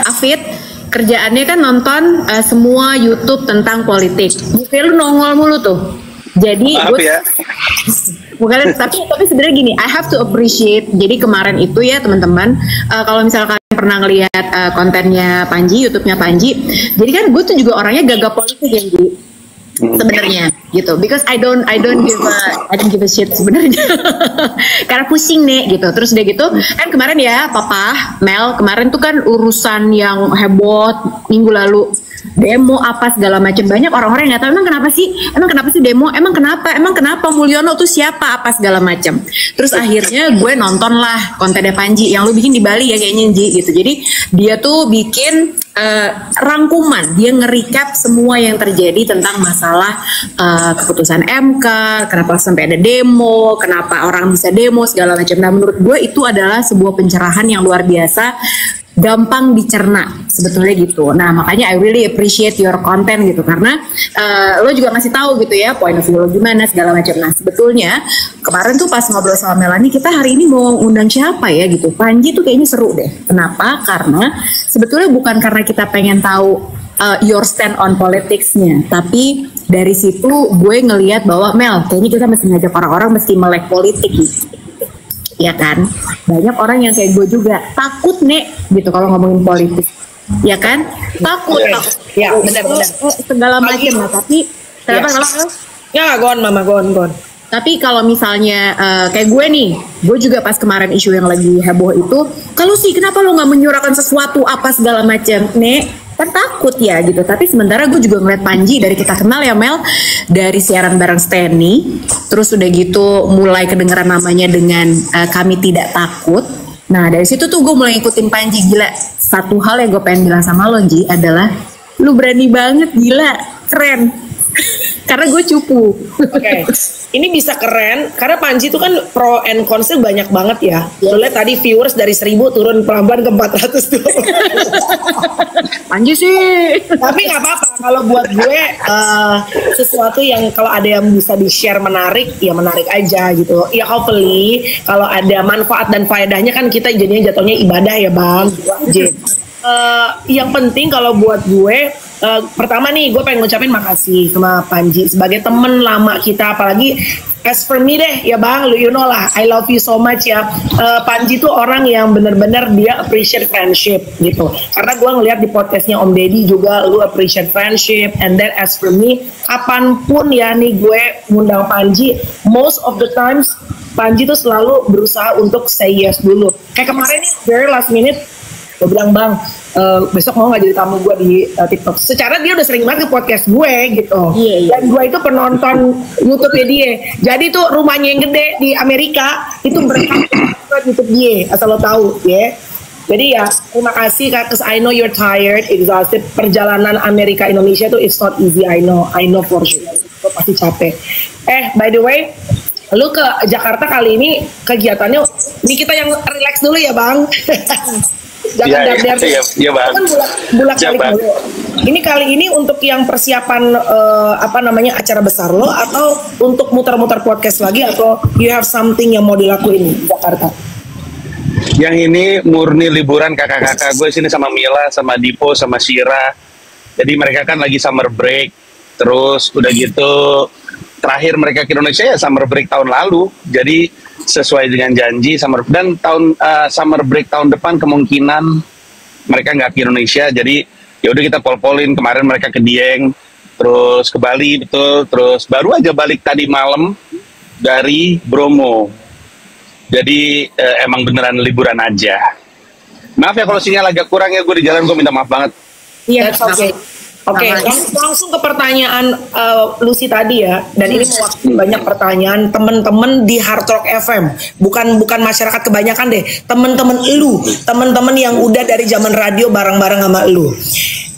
Afid kerjaannya kan nonton semua YouTube tentang politik. Mungkin lu nongol mulu tuh. Jadi gue ya. bukan, tapi sebenarnya gini, I have to appreciate. Jadi kemarin itu ya teman-teman, kalau misalkan pernah ngelihat kontennya Panji, YouTube-nya Panji, jadi kan gue tuh juga orangnya gagap politik ya, Ji. Sebenarnya gitu, because I don't give a shit sebenarnya. Karena pusing nih gitu. Terus udah gitu kan kemarin ya Papa Mel kemarin tuh kan urusan yang heboh minggu lalu, demo apa segala macam, banyak orang-orang yang nggak tahu emang kenapa sih demo, emang kenapa Mulyono tuh siapa apa segala macam. Terus akhirnya gue nonton lah kontennya Panji yang lu bikin di Bali ya kayaknya, Ji, gitu. Jadi dia tuh bikin rangkuman, dia nge-recap semua yang terjadi tentang masalah keputusan MK, kenapa sampai ada demo, kenapa orang bisa demo segala macam. Nah menurut gue itu adalah sebuah pencerahan yang luar biasa, gampang dicerna sebetulnya gitu. Nah makanya I really appreciate your content gitu, karena lo juga ngasih tahu gitu ya point of view lo gimana segala macam. Nah sebetulnya kemarin tuh pas ngobrol sama Melanie, kita hari ini mau undang siapa ya gitu. Panji tuh kayaknya seru deh. Kenapa? Karena sebetulnya bukan karena kita pengen tahu your stand on politicsnya, tapi dari situ gue ngelihat bahwa Mel, kayaknya kita mesti ngajak orang-orang mesti melek politik gitu. Ya kan, banyak orang yang kayak gue juga takut nek gitu kalau ngomongin politik, ya kan, takut ya benar-benar segala macam. Nah tapi kenapa ya gon tapi kalau misalnya kayak gue nih, gue juga pas kemarin isu yang lagi heboh itu, kalau sih kenapa lo nggak menyuarakan sesuatu apa segala macam nek, kan takut ya gitu. Tapi sementara gue juga ngeliat Panji dari kita kenal ya Mel, dari siaran bareng Steny, terus udah gitu mulai kedengeran namanya dengan Kami Tidak Takut. Nah dari situ tuh gue mulai ngikutin Panji. Gila, satu hal yang gue pengen bilang sama lo Ji adalah lu berani banget, gila, keren. Karena gue cupu. Oke. Ini bisa keren karena Panji itu kan pro and cons banyak banget ya. Lo lihat tadi viewers dari 1000 turun pelan-pelan ke 400 tuh. Panji sih. Tapi nggak apa-apa kalau buat gue sesuatu yang kalau ada yang bisa di-share menarik, ya menarik aja gitu. Ya hopefully kalau ada manfaat dan faedahnya kan kita jadinya jatuhnya ibadah ya Bang. Gitu aja. Yang penting kalau buat gue pertama nih gue pengen ngucapin makasih sama Panji sebagai temen lama kita, apalagi as for me deh ya Bang, you know lah, I love you so much ya. Panji tuh orang yang bener-bener dia appreciate friendship gitu, karena gue ngeliat di podcastnya Om Deddy juga lu appreciate friendship. And then as for me, kapanpun ya nih gue ngundang Panji, most of the times Panji tuh selalu berusaha untuk say yes dulu. Kayak kemarin nih very last minute gue bilang Bang, besok mau nggak jadi tamu gue di TikTok. Secara dia udah sering banget ke podcast gue gitu. Dan gue itu penonton YouTube-nya dia. Jadi tuh rumahnya yang gede di Amerika itu mereka YouTube dia, asal lo tahu ya. Jadi ya terima kasih Kak, cause I know you're tired, exhausted. Perjalanan Amerika Indonesia tuh it's not easy, I know for sure. Lo pasti capek. By the way, lu ke Jakarta kali ini kegiatannya, ini kita yang relax dulu ya Bang. Jangan iya Bang. Kan bulak balik dulu. Ini kali ini untuk yang persiapan acara besar lo, atau untuk muter-muter podcast lagi, atau you have something yang mau dilakuin di Jakarta? Yang ini murni liburan kakak-kakak gue sini sama Mila, sama Dipo, sama Shira. Jadi mereka kan lagi summer break. Terus udah gitu terakhir mereka ke Indonesia ya summer break tahun lalu. Jadi sesuai dengan janji summer break tahun depan kemungkinan mereka nggak ke Indonesia. Jadi ya udah kita pol-polin, kemarin mereka ke Dieng, terus ke Bali, betul, terus baru aja balik tadi malam dari Bromo. Jadi emang beneran liburan aja. Maaf ya kalau sinyal agak kurang ya, gue di jalan, gue minta maaf banget. Iya, Oke, langsung ke pertanyaan Lucy tadi ya. Dan ini mewakili banyak pertanyaan teman-teman di Hard Rock FM. Bukan masyarakat kebanyakan deh. Teman-teman yang udah dari zaman radio bareng-bareng sama lu.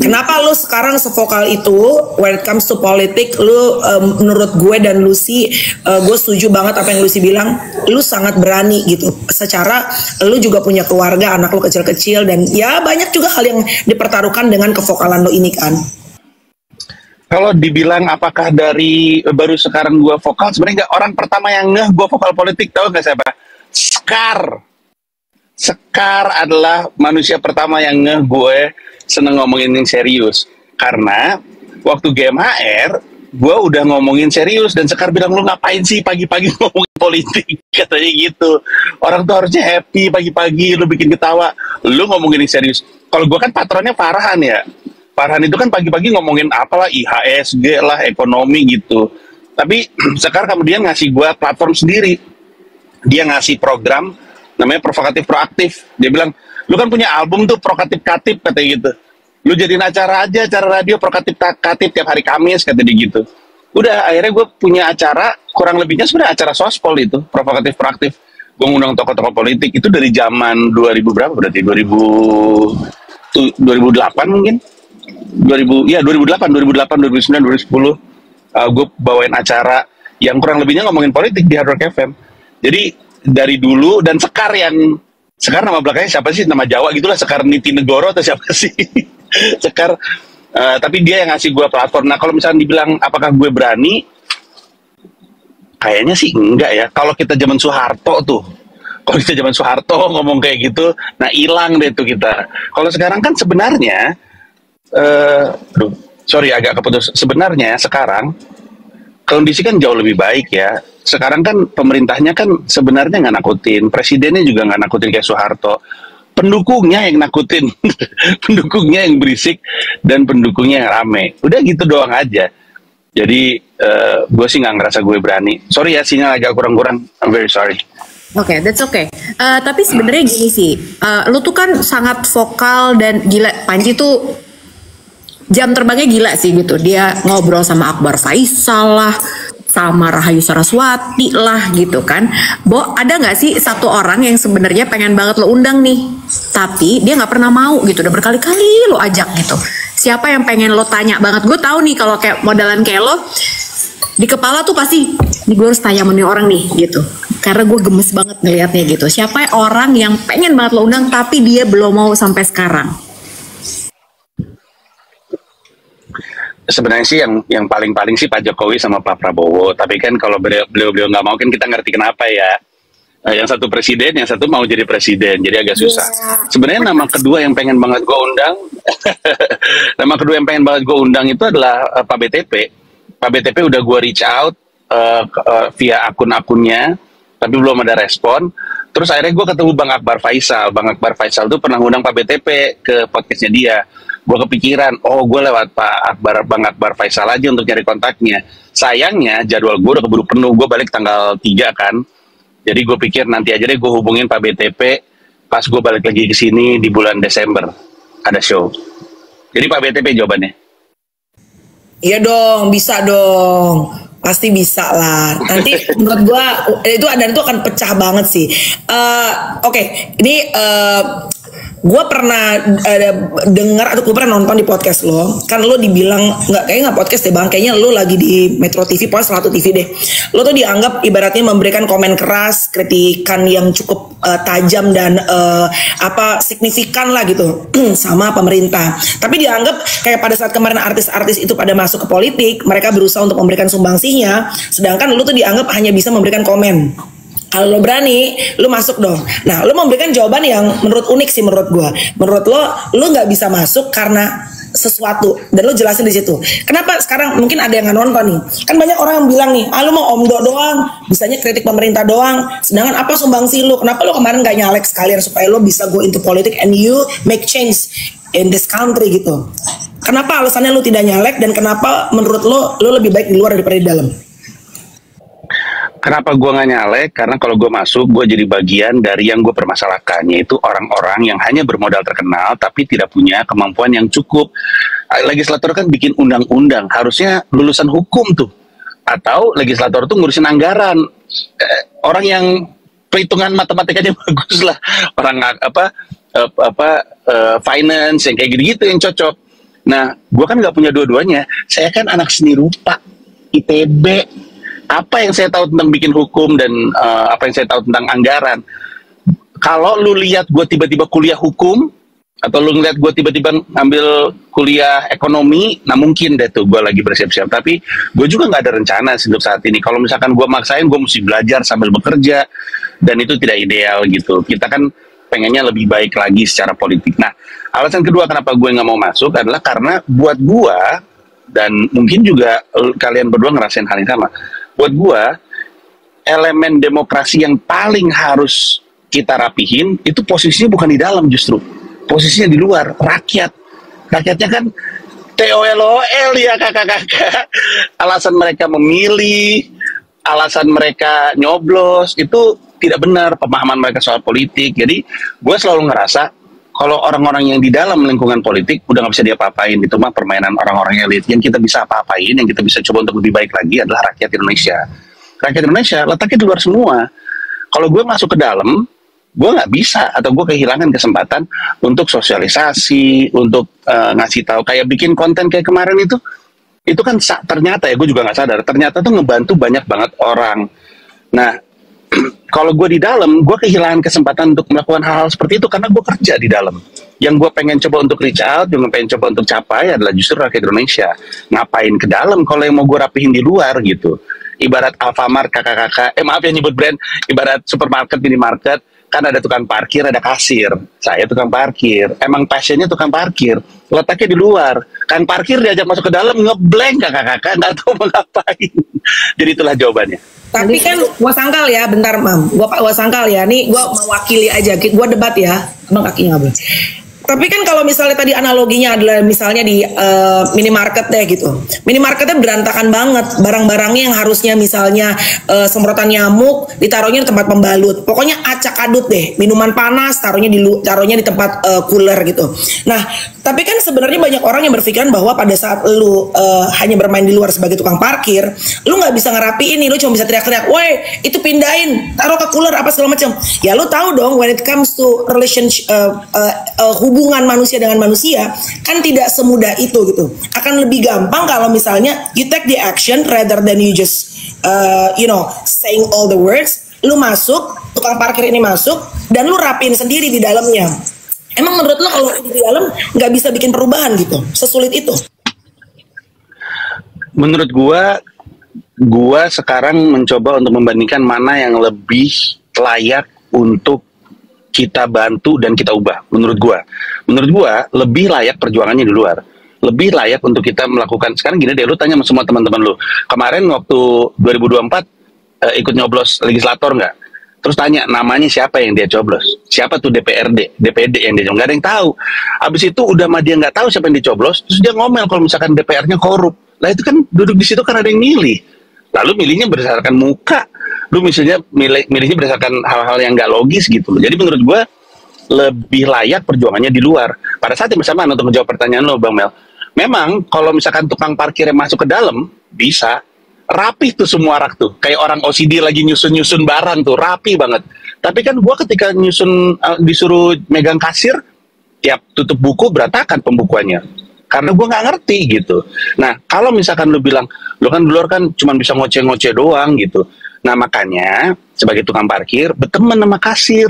Kenapa lu sekarang sevokal itu when it comes to politik? Lu menurut gue dan Lucy, gue setuju banget apa yang Lucy bilang. Lu sangat berani gitu. Secara lu juga punya keluarga, anak lu kecil-kecil, dan ya banyak juga hal yang dipertaruhkan dengan kevokalan lu ini kan. Kalau dibilang apakah dari baru sekarang gue vokal, sebenarnya nggak. Orang pertama yang ngeh gue vokal politik, tahu nggak siapa? Skar. Sekar adalah manusia pertama yang gue seneng ngomongin yang serius. Karena waktu GMHR, gue udah ngomongin serius dan Sekar bilang, lu ngapain sih pagi-pagi ngomongin politik, katanya gitu. Orang tuh harusnya happy pagi-pagi, lu bikin ketawa, lu ngomongin yang serius. Kalau gue kan patronnya Farhan ya, Farhan itu kan pagi-pagi ngomongin apalah IHSG lah, ekonomi gitu. Tapi Sekar kemudian ngasih gue platform sendiri, dia ngasih program namanya Provokatif Proaktif. Dia bilang, lu kan punya album tuh Provokatif Katip, katanya gitu. Lu jadiin acara aja, acara radio Provokatif Katip tiap hari Kamis, kata dia gitu. Udah, akhirnya gue punya acara, kurang lebihnya sebenarnya acara sospol itu, Provokatif Proaktif. Gue ngundang tokoh-tokoh politik, itu dari zaman 2000 berapa berarti? 2008 mungkin? 2008, 2009, 2010. Gue bawain acara yang kurang lebihnya ngomongin politik di Hard Rock FM. Jadi dari dulu, dan Sekar nama belakangnya siapa sih? Nama Jawa gitulah, Sekar Nitinegoro atau siapa sih? Sekar, tapi dia yang ngasih gue platform. Nah kalau misalnya dibilang apakah gue berani, kayaknya sih enggak ya. Kalau kita zaman Soeharto tuh, kalau kita zaman Soeharto ngomong kayak gitu, nah hilang deh tuh kita. Kalau sekarang kan sebenarnya, sorry agak keputus. Sebenarnya sekarang kondisi kan jauh lebih baik ya. Sekarang kan pemerintahnya kan sebenarnya nggak nakutin, presidennya juga nggak nakutin kayak Soeharto. Pendukungnya yang nakutin, pendukungnya yang berisik, dan pendukungnya yang rame. Udah gitu doang aja. Jadi gue sih nggak ngerasa gue berani. Sorry ya, sinyal agak kurang-kurang. I'm very sorry. Oke, that's okay. Tapi sebenarnya gini sih, lu tuh kan sangat vokal dan gila. Panji tuh jam terbangnya gila sih gitu. Dia ngobrol sama Akbar Faisal lah, sama Rahayu Saraswati lah gitu kan. Bo, ada nggak sih satu orang yang sebenarnya pengen banget lo undang nih, tapi dia nggak pernah mau gitu, udah berkali-kali lo ajak gitu. Siapa yang pengen lo tanya banget? Gue tahu nih kalau kayak modelan kayak lo, di kepala tuh pasti, nih gue harus tanya sama nih orang nih gitu. Karena gue gemes banget ngelihatnya gitu. Siapa orang yang pengen banget lo undang tapi dia belum mau sampai sekarang? Sebenarnya sih yang paling sih Pak Jokowi sama Pak Prabowo. Tapi kan kalau beliau nggak mau kan kita ngerti kenapa ya. Yang satu presiden, yang satu mau jadi presiden, jadi agak susah. Sebenarnya nama kedua yang pengen banget gue undang, nama kedua yang pengen banget gue undang itu adalah Pak BTP. Pak BTP udah gue reach out via akun-akunnya, tapi belum ada respon. Terus akhirnya gue ketemu Bang Akbar Faisal. Bang Akbar Faisal tuh pernah undang Pak BTP ke podcastnya dia. Gue kepikiran, oh gue lewat Bang Akbar Faisal aja untuk cari kontaknya. Sayangnya jadwal gue udah keburu penuh, gue balik tanggal 3 kan. Jadi gue pikir nanti aja deh gue hubungin Pak BTP pas gue balik lagi ke sini di bulan Desember. Ada show. Jadi Pak BTP jawabannya. Iya dong, bisa dong. Pasti bisa lah. Nanti menurut gue itu akan pecah banget sih. Oke, ini gue pernah dengar atau gue pernah nonton di podcast lo. Kan lo dibilang nggak podcast deh bang. Kayaknya lo lagi di Metro TV, pokoknya salah satu TV deh. Lo tuh dianggap ibaratnya memberikan komen keras, kritikan yang cukup tajam dan signifikan lah gitu sama pemerintah. Tapi dianggap kayak pada saat kemarin artis-artis itu pada masuk ke politik, mereka berusaha untuk memberikan sumbangsinya, sedangkan lo tuh dianggap hanya bisa memberikan komen. Kalau lo berani, lo masuk dong. Nah, lo memberikan jawaban yang menurut unik sih menurut gue. Menurut lo nggak bisa masuk karena sesuatu, dan lo jelasin di situ. Kenapa sekarang mungkin ada yang nggak nonton nih? Kan banyak orang yang bilang nih, lo mau omdo doang, bisanya kritik pemerintah doang. Sedangkan apa sumbangsi lo? Kenapa lo kemarin nggak nyalek sekalian supaya lo bisa go into politik and you make change in this country gitu? Kenapa alasannya lo tidak nyalek dan kenapa menurut lo lebih baik di luar daripada di dalam? Kenapa gue nggak nyalek? Karena kalau gue masuk, gue jadi bagian dari yang gue permasalahkan, yaitu orang-orang yang hanya bermodal terkenal tapi tidak punya kemampuan yang cukup. Legislator kan bikin undang-undang, harusnya lulusan hukum tuh, atau legislator tuh ngurusin anggaran. Orang yang perhitungan matematikanya bagus lah, orang finance yang kayak gitu-gitu yang cocok. Nah, gue kan nggak punya dua-duanya. Saya kan anak seni rupa, ITB. Apa yang saya tahu tentang bikin hukum dan apa yang saya tahu tentang anggaran? Kalau lu lihat gue tiba-tiba kuliah hukum, atau lu ngeliat gue tiba-tiba ngambil kuliah ekonomi, nah mungkin deh tuh gue lagi bersiap-siap. Tapi gue juga nggak ada rencana untuk saat ini. Kalau misalkan gue maksain, gue mesti belajar sambil bekerja, dan itu tidak ideal gitu. Kita kan pengennya lebih baik lagi secara politik. Nah, alasan kedua kenapa gue nggak mau masuk adalah karena buat gue, dan mungkin juga kalian berdua ngerasain hal yang sama, buat gue elemen demokrasi yang paling harus kita rapihin itu posisinya bukan di dalam, justru posisinya di luar. Rakyatnya kan TOLOL ya kakak-kakak. Alasan mereka memilih, alasan mereka nyoblos itu tidak benar pemahaman mereka soal politik. Jadi gue selalu ngerasa kalau orang-orang yang di dalam lingkungan politik udah nggak bisa diapa-apain, itu mah permainan orang-orang elit. Yang kita bisa apa-apain, yang kita bisa coba untuk lebih baik lagi adalah rakyat Indonesia. Rakyat Indonesia letaknya di luar semua. Kalau gue masuk ke dalam, gue nggak bisa, atau gue kehilangan kesempatan untuk sosialisasi, untuk ngasih tahu, kayak bikin konten kayak kemarin itu kan ternyata ya, gue juga nggak sadar, ternyata tuh ngebantu banyak banget orang. Nah, kalau gue di dalam, gue kehilangan kesempatan untuk melakukan hal-hal seperti itu karena gue kerja di dalam. Yang gue pengen coba untuk reach out, yang gue pengen coba untuk capai adalah justru rakyat Indonesia. Ngapain ke dalam kalau yang mau gue rapihin di luar gitu. Ibarat Alfamart, kakak-kakak, maaf ya nyebut brand, ibarat supermarket, minimarket, kan ada tukang parkir, ada kasir. Saya tukang parkir. Emang passionnya tukang parkir. Letaknya di luar. Kang parkir diajak masuk ke dalam, ngeblank kakak-kakak, nggak tahu mau ngapain. Jadi itulah jawabannya. Tapi kan gua sangkal ya, bentar mam, gua sangkal ya, nih gua mewakili aja, gua debat ya, emang kakinya nggak boleh. Tapi kan kalau misalnya tadi analoginya adalah misalnya di minimarket deh gitu. Minimarketnya berantakan banget. Barang-barangnya yang harusnya misalnya semprotan nyamuk ditaruhnya di tempat pembalut. Pokoknya acak adut deh. Minuman panas taruhnya di tempat cooler gitu. Nah, tapi kan sebenarnya banyak orang yang berpikiran bahwa pada saat lu hanya bermain di luar sebagai tukang parkir, lu nggak bisa ngerapiin nih, lu cuma bisa teriak-teriak, "Woi, itu pindahin, taruh ke cooler apa segala macam." Ya lu tahu dong, when it comes to relationship hubungan manusia dengan manusia kan tidak semudah itu gitu. Akan lebih gampang kalau misalnya you take the action rather than you just saying all the words. Lu masuk, tukang parkir ini masuk dan lu rapiin sendiri di dalamnya. Emang menurut lo kalau di dalam nggak bisa bikin perubahan gitu? Sesulit itu? Menurut gua sekarang mencoba untuk membandingkan mana yang lebih layak untuk kita bantu dan kita ubah. Menurut gua lebih layak perjuangannya di luar. Lebih layak untuk kita melakukan. Sekarang gini deh, lu tanya sama semua teman-teman lu. Kemarin waktu 2024 ikut nyoblos legislator nggak? Terus tanya namanya siapa yang dia coblos, siapa tuh DPD yang dia coblos, nggak ada yang tahu. Abis itu udah mah dia nggak tahu siapa yang dicoblos, terus dia ngomel kalau misalkan DPR-nya korup. Lah itu kan duduk di situ kan ada yang milih. Lalu milihnya berdasarkan muka, lu misalnya milihnya berdasarkan hal-hal yang nggak logis gitu loh. Jadi menurut gue lebih layak perjuangannya di luar. Pada saat yang bersamaan untuk menjawab pertanyaan lo Bang Mel, memang kalau misalkan tukang parkir yang masuk ke dalam bisa. Rapi tuh semua rak tuh, kayak orang OCD lagi nyusun barang tuh, rapi banget. Tapi kan gua ketika nyusun disuruh megang kasir, tiap tutup buku berantakan pembukuannya, karena gua nggak ngerti gitu. Nah kalau misalkan lu bilang, lu kan dulu kan cuma bisa ngoceh-ngoceh doang gitu. Nah makanya sebagai tukang parkir berteman sama kasir.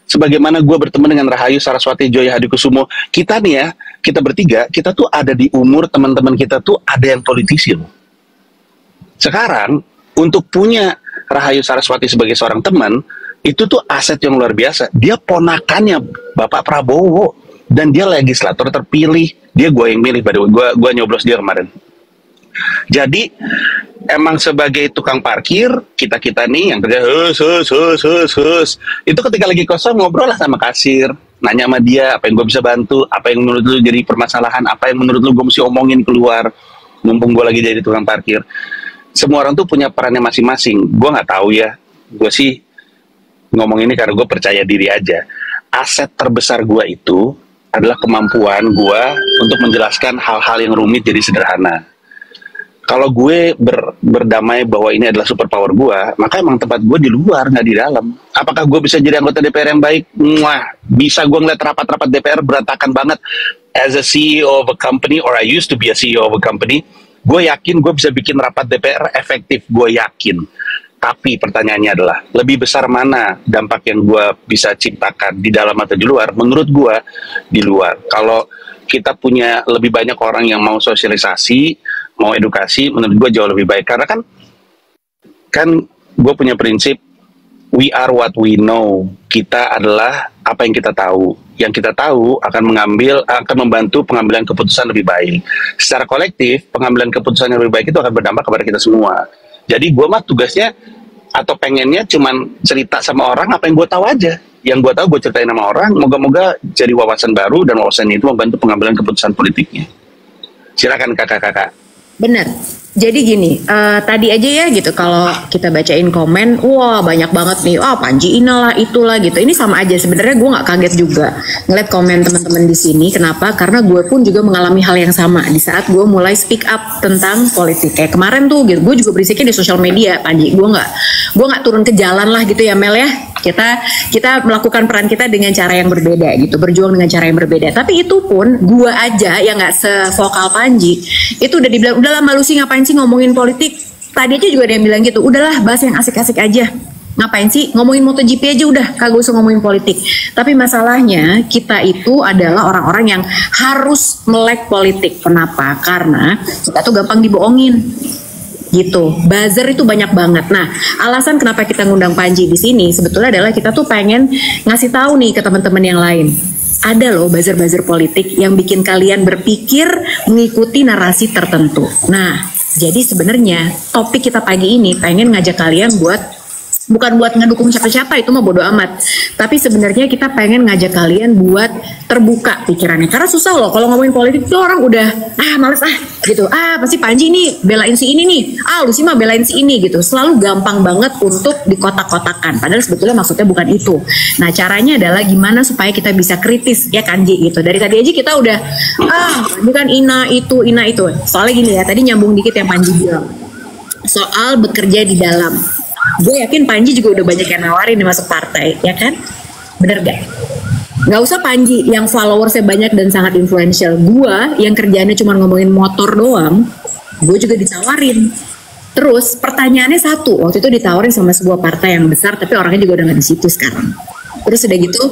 Sebagaimana gua berteman dengan Rahayu Saraswati Joya Hadikusumo, kita nih ya, kita bertiga, kita tuh ada di umur teman-teman kita tuh ada yang politisi loh. Sekarang, untuk punya Rahayu Saraswati sebagai seorang teman, itu tuh aset yang luar biasa. Dia ponakannya Bapak Prabowo, dan dia legislator terpilih. Dia gue yang milih, gue nyoblos dia kemarin. Jadi, emang sebagai tukang parkir, kita nih yang kerja, itu ketika lagi kosong, ngobrol lah sama kasir. Nanya sama dia, apa yang gue bisa bantu, apa yang menurut lu jadi permasalahan, apa yang menurut lu gue mesti omongin keluar, mumpung gue lagi jadi tukang parkir. Semua orang tuh punya perannya masing-masing. Gue nggak tahu ya. Gue sih ngomong ini karena gue percaya diri aja. Aset terbesar gue itu adalah kemampuan gue untuk menjelaskan hal-hal yang rumit jadi sederhana. Kalau gue berdamai bahwa ini adalah superpower gue, maka emang tempat gue di luar, nggak di dalam. Apakah gue bisa jadi anggota DPR yang baik? Wah, bisa. Gue ngeliat rapat-rapat DPR berantakan banget. As a CEO of a company, or I used to be a CEO of a company, gue yakin gue bisa bikin rapat DPR efektif, gue yakin. Tapi pertanyaannya adalah, lebih besar mana dampak yang gue bisa ciptakan di dalam atau di luar? Menurut gue, di luar. Kalau kita punya lebih banyak orang yang mau sosialisasi, mau edukasi, menurut gue jauh lebih baik. Karena kan gue punya prinsip, we are what we know. Kita adalah apa yang kita tahu. Yang kita tahu akan membantu pengambilan keputusan lebih baik. Secara kolektif, pengambilan keputusan yang lebih baik itu akan berdampak kepada kita semua. Jadi gue mah tugasnya atau pengennya cuman cerita sama orang apa yang gue tahu aja. Yang gue tahu gue ceritain sama orang, moga-moga jadi wawasan baru dan wawasan itu membantu pengambilan keputusan politiknya. Silakan kakak-kakak. Bener. Jadi gini, tadi aja ya gitu kalau kita bacain komen, wah banyak banget nih, Panji inilah itulah gitu. Ini sama aja sebenarnya gue nggak kaget juga ngeliat komen teman-teman di sini. Kenapa? Karena gue pun juga mengalami hal yang sama di saat gue mulai speak up tentang politik. Kayak kemarin tuh, gitu, gue juga berisiknya di sosial media, Panji. Gue nggak turun ke jalan lah gitu ya Mel ya. Kita melakukan peran kita dengan cara yang berbeda gitu, berjuang dengan cara yang berbeda. Tapi itu pun gue aja yang nggak sevokal Panji. Itu udah dibilang, udahlah malu sih ngapain sih ngomongin politik. Tadi aja juga ada yang bilang gitu, udahlah bahas yang asik-asik aja. Ngapain sih ngomongin MotoGP aja udah, kagak usah ngomongin politik. Tapi masalahnya kita itu adalah orang-orang yang harus melek politik. Kenapa? Karena kita tuh gampang dibohongin. Gitu, buzzer itu banyak banget. Nah, alasan kenapa kita ngundang Panji di sini sebetulnya adalah kita tuh pengen ngasih tahu nih ke teman-teman yang lain. Ada loh buzzer-buzzer politik yang bikin kalian berpikir mengikuti narasi tertentu. Nah, jadi sebenarnya topik kita pagi ini pengen ngajak kalian bukan buat ngedukung siapa-siapa, itu mah bodo amat. Tapi sebenarnya kita pengen ngajak kalian buat terbuka pikirannya. Karena susah loh kalau ngomongin politik tuh orang udah males gitu. Pasti Panji nih belain si ini nih. Lu sih mah belain si ini gitu. Selalu gampang banget untuk dikotak-kotakan. Padahal sebetulnya maksudnya bukan itu. Nah, caranya adalah gimana supaya kita bisa kritis ya kan Ji gitu. Dari tadi aja kita udah ini kan ina itu. Soalnya gini ya, tadi nyambung dikit yang Panji bilang. Soal bekerja di dalam. Gue yakin Panji juga udah banyak yang nawarin nih masuk partai, ya kan? Bener gak? Gak usah Panji yang followersnya banyak dan sangat influential. Gue yang kerjaannya cuma ngomongin motor doang, gue juga ditawarin. Terus pertanyaannya satu, waktu itu ditawarin sama sebuah partai yang besar, tapi orangnya juga udah gak di situ sekarang. Terus udah gitu,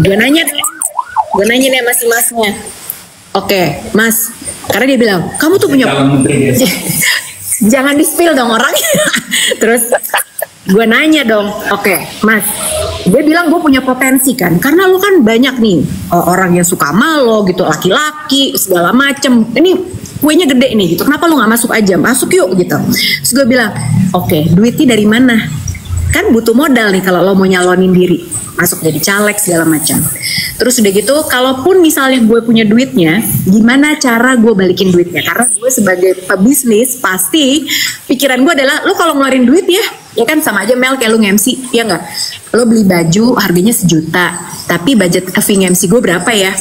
gue nanya nih mas-masnya. Oke, mas, karena dia bilang, kamu tuh punya... Jangan di-spill dong orangnya. Terus gue nanya dong, oke, mas, dia bilang gue punya potensi kan, karena lo kan banyak nih orang yang suka sama lo gitu, laki-laki segala macem, ini kuenya gede nih gitu, kenapa lo nggak masuk aja, masuk yuk gitu. Terus gue bilang, oke, duitnya dari mana? Kan butuh modal nih kalau lo mau nyalonin diri, masuk jadi caleg segala macam. Terus udah gitu, kalaupun misalnya gue punya duitnya, gimana cara gue balikin duitnya? Karena gue sebagai pebisnis, pasti pikiran gue adalah, lo kalau ngeluarin duit ya kan sama aja Mel kayak lo nge-MC, ya nggak? Lo beli baju harganya 1 juta, tapi budget fee nge-MC gue berapa ya?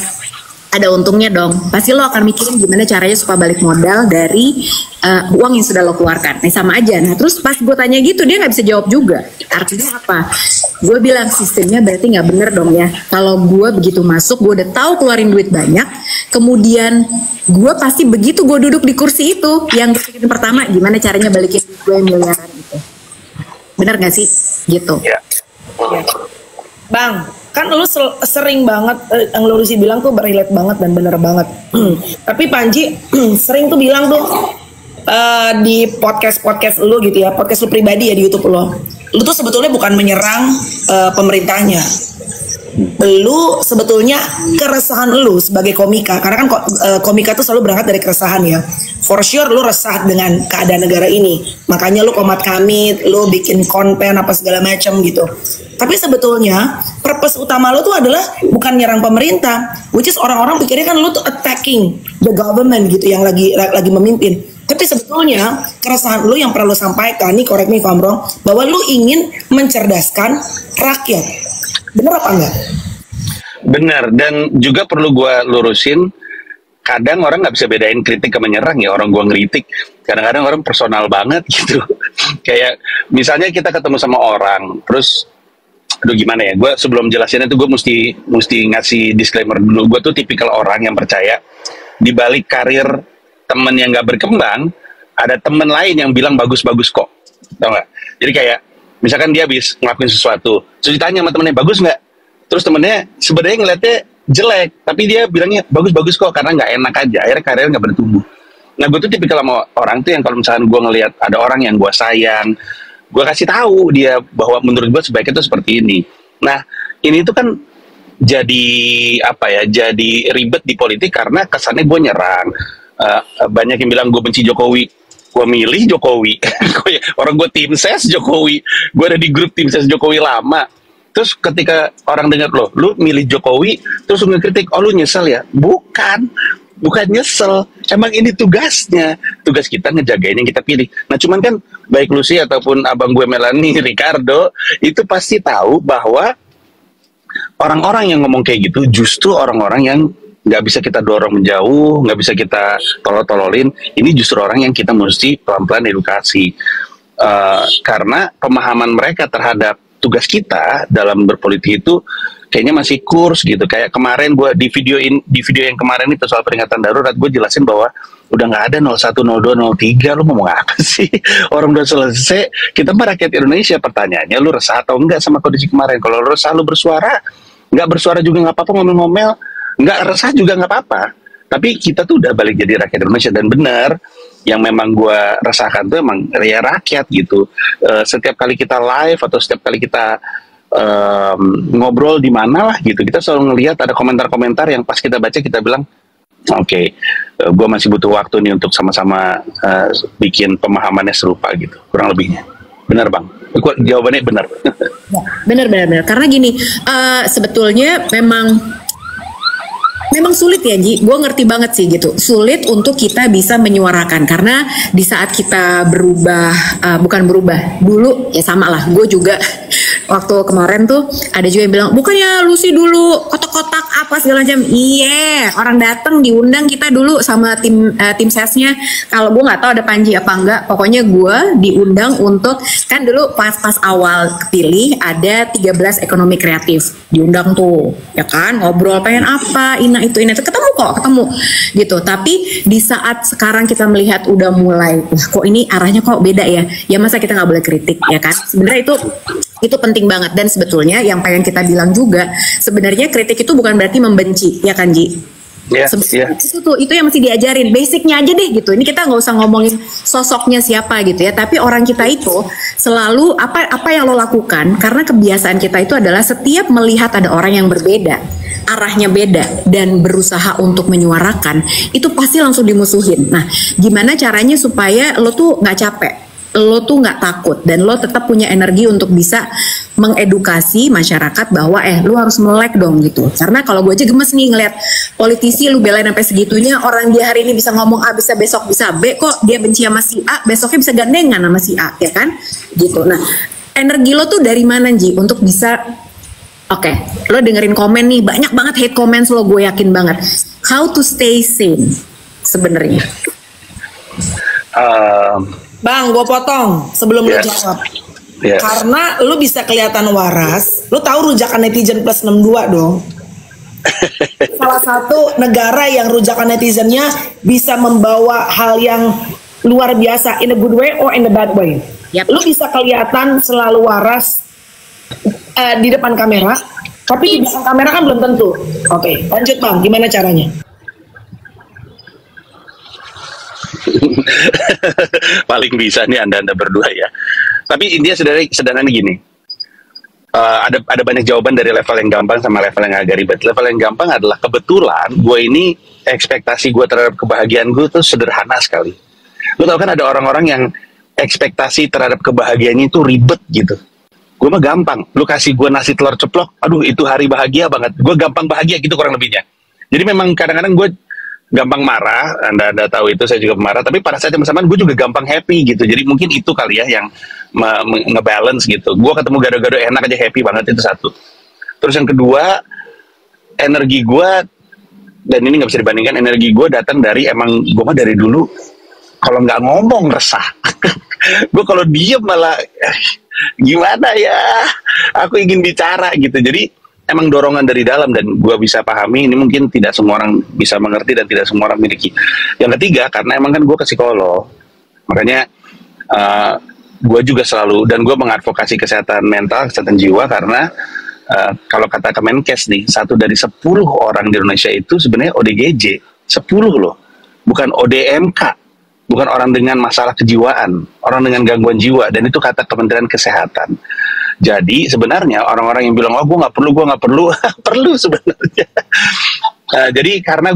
Ada untungnya dong. Pasti lo akan mikirin gimana caranya supaya balik modal dari uang yang sudah lo keluarkan. Nah sama aja. Nah terus pas gue tanya gitu dia nggak bisa jawab juga. Artinya apa? Gue bilang sistemnya berarti nggak bener dong ya. Kalau gue begitu masuk, gue udah tahu keluarin duit banyak. Kemudian gue pasti begitu gue duduk di kursi itu, yang gue pikirin pertama gimana caranya balikin duit gue yang miliaran itu. Bener gak sih? Gitu. Ya. Bang, kan lu sering banget yang lu sih bilang tuh berrelate banget dan bener banget. Tapi Panji sering tuh bilang tuh di podcast lu gitu ya, podcast lu pribadi ya di YouTube lu tuh sebetulnya bukan menyerang pemerintahnya. Lu sebetulnya keresahan lu sebagai komika, karena kan komika tuh selalu berangkat dari keresahan ya. For sure lu resah dengan keadaan negara ini, makanya lu komat kamit, lu bikin konten apa segala macam gitu. Tapi sebetulnya purpose utama lu tuh adalah bukan nyerang pemerintah, which is orang-orang pikirnya kan lu tuh attacking the government gitu yang lagi memimpin. Tapi sebetulnya keresahan lu yang perlu sampaikan, nih correct me if I'm wrong, bahwa lu ingin mencerdaskan rakyat. Bener apa enggak? Bener, dan juga perlu gue lurusin, kadang orang nggak bisa bedain kritik sama menyerang ya, orang gue ngeritik. Kadang-kadang orang personal banget gitu. Kayak misalnya kita ketemu sama orang, terus aduh gimana ya, gue sebelum jelasin itu gue mesti ngasih disclaimer dulu. Gue tuh tipikal orang yang percaya di balik karir temen yang gak berkembang ada temen lain yang bilang bagus-bagus kok, tau gak? Jadi kayak misalkan dia habis ngelakuin sesuatu, terus ditanya sama temennya bagus nggak, terus temennya sebenarnya ngeliatnya jelek tapi dia bilangnya bagus-bagus kok karena nggak enak aja, akhirnya karirnya nggak bertumbuh. Nah gue tuh tipikal sama orang tuh yang kalau misalkan gue ngeliat ada orang yang gue sayang, gue kasih tahu dia bahwa menurut gue sebaiknya itu seperti ini. Nah, ini tuh kan jadi apa ya? Jadi ribet di politik karena kesannya gue nyerang. Banyak yang bilang gue benci Jokowi, gue milih Jokowi. Orang gue tim ses Jokowi, gue ada di grup tim ses Jokowi lama. Terus ketika orang dengar lu milih Jokowi, terus lu ngekritik, oh lu nyesel ya? Bukan nyesel, emang ini tugasnya. Tugas kita ngejagain yang kita pilih. Nah cuman kan baik Lucy ataupun abang gue Melanie, Ricardo, itu pasti tahu bahwa orang-orang yang ngomong kayak gitu justru orang-orang yang nggak bisa kita dorong menjauh, nggak bisa kita tolol-tololin. Ini justru orang yang kita mesti pelan-pelan edukasi. Karena pemahaman mereka terhadap tugas kita dalam berpolitik itu kayaknya masih kurs gitu. Kayak kemarin gue di video yang kemarin itu soal peringatan darurat, gue jelasin bahwa udah nggak ada 01, 02, 03. Lu ngomong apa sih? Orang udah selesai. Kita mah rakyat Indonesia. Pertanyaannya, lu resah atau enggak sama kondisi kemarin? Kalau lu resah, lu bersuara. Nggak bersuara juga nggak apa-apa, ngomel-ngomel. Nggak resah juga nggak apa-apa. Tapi kita tuh udah balik jadi rakyat Indonesia. Dan benar, yang memang gue resahkan tuh emang ya rakyat gitu. Setiap kali kita live atau setiap kali kita ngobrol di mana lah gitu, kita selalu ngelihat ada komentar-komentar yang pas kita baca kita bilang, oke, gue masih butuh waktu nih untuk sama-sama bikin pemahamannya serupa gitu, kurang lebihnya. Benar bang? Jawabannya benar. Benar. Karena gini, sebetulnya memang sulit ya Ji, gue ngerti banget sih gitu. Sulit untuk kita bisa menyuarakan karena di saat kita bukan berubah dulu ya sama lah. Gue juga waktu kemarin tuh ada juga yang bilang bukannya Lucy dulu kotak-kotak apa segala macam. Iya, orang datang diundang kita dulu sama tim sesnya. Kalau gue nggak tahu ada Panji apa enggak, pokoknya gue diundang untuk kan dulu pas awal kepilih ada 13 ekonomi kreatif diundang tuh ya kan, ngobrol pengen apa ini ketemu gitu. Tapi di saat sekarang kita melihat udah mulai kok ini arahnya kok beda ya masa kita nggak boleh kritik ya kan. Sebenarnya itu penting banget. Dan sebetulnya yang pengen kita bilang juga sebenarnya kritik itu bukan berarti membenci ya kan Ji. Itu yang mesti diajarin basicnya aja deh gitu. Ini kita nggak usah ngomongin sosoknya siapa gitu ya, tapi orang kita itu selalu apa yang lo lakukan karena kebiasaan kita itu adalah setiap melihat ada orang yang berbeda, arahnya beda dan berusaha untuk menyuarakan, itu pasti langsung dimusuhin. Nah gimana caranya supaya lo tuh nggak capek, lo tuh nggak takut, dan lo tetap punya energi untuk bisa mengedukasi masyarakat bahwa lo harus melek dong gitu. Karena kalau gue aja gemes nih ngeliat politisi lu belain sampai segitunya, orang dia hari ini bisa ngomong A bisa besok bisa B, kok dia benci sama si A besoknya bisa gandengan sama si A ya kan gitu. Nah energi lo tuh dari mana Ji untuk bisa lo dengerin komen nih banyak banget hate comments lo, gue yakin banget. How to stay sane sebenarnya? Bang, gue potong sebelum lu jawab. Karena lu bisa kelihatan waras, lu tahu rujakan netizen plus 62 dong. Salah satu negara yang rujakan netizennya bisa membawa hal yang luar biasa in a good way or in a bad way. Lu bisa kelihatan selalu waras di depan kamera, tapi di belakang kamera kan belum tentu. Oke, lanjut bang, gimana caranya? Paling bisa nih anda berdua ya. Tapi intinya sederhana gini. Ada banyak jawaban dari level yang gampang sama level yang agak ribet. Level yang gampang adalah kebetulan gue ini ekspektasi gue terhadap kebahagiaan gue tuh sederhana sekali. Lo tau kan ada orang-orang yang ekspektasi terhadap kebahagiaannya itu ribet gitu. Gue mah gampang. Lo kasih gue nasi telur ceplok, aduh itu hari bahagia banget. Gue gampang bahagia gitu kurang lebihnya. Jadi memang kadang-kadang gue gampang marah, anda tahu itu, saya juga marah, tapi pada saat yang bersamaan gue juga gampang happy gitu. Jadi mungkin itu kali ya yang ngebalance gitu. Gue ketemu gado-gado enak aja happy banget, itu satu. Terus yang kedua, energi gue, dan ini nggak bisa dibandingkan, energi gue datang dari emang gue mah dari dulu kalau nggak ngomong resah. Gue kalau diem malah gimana ya, aku ingin bicara gitu. Jadi emang dorongan dari dalam, dan gue bisa pahami ini mungkin tidak semua orang bisa mengerti dan tidak semua orang miliki. Yang ketiga, karena emang kan gue ke psikolog, makanya gue juga selalu, dan gue mengadvokasi kesehatan mental, kesehatan jiwa, karena kalau kata Kemenkes nih, 1 dari 10 orang di Indonesia itu sebenarnya ODGJ, 10 loh, bukan ODMK. bukan orang dengan masalah kejiwaan, orang dengan gangguan jiwa, dan itu kata Kementerian Kesehatan. Jadi sebenarnya orang-orang yang bilang, oh gue nggak perlu, perlu sebenarnya. Jadi karena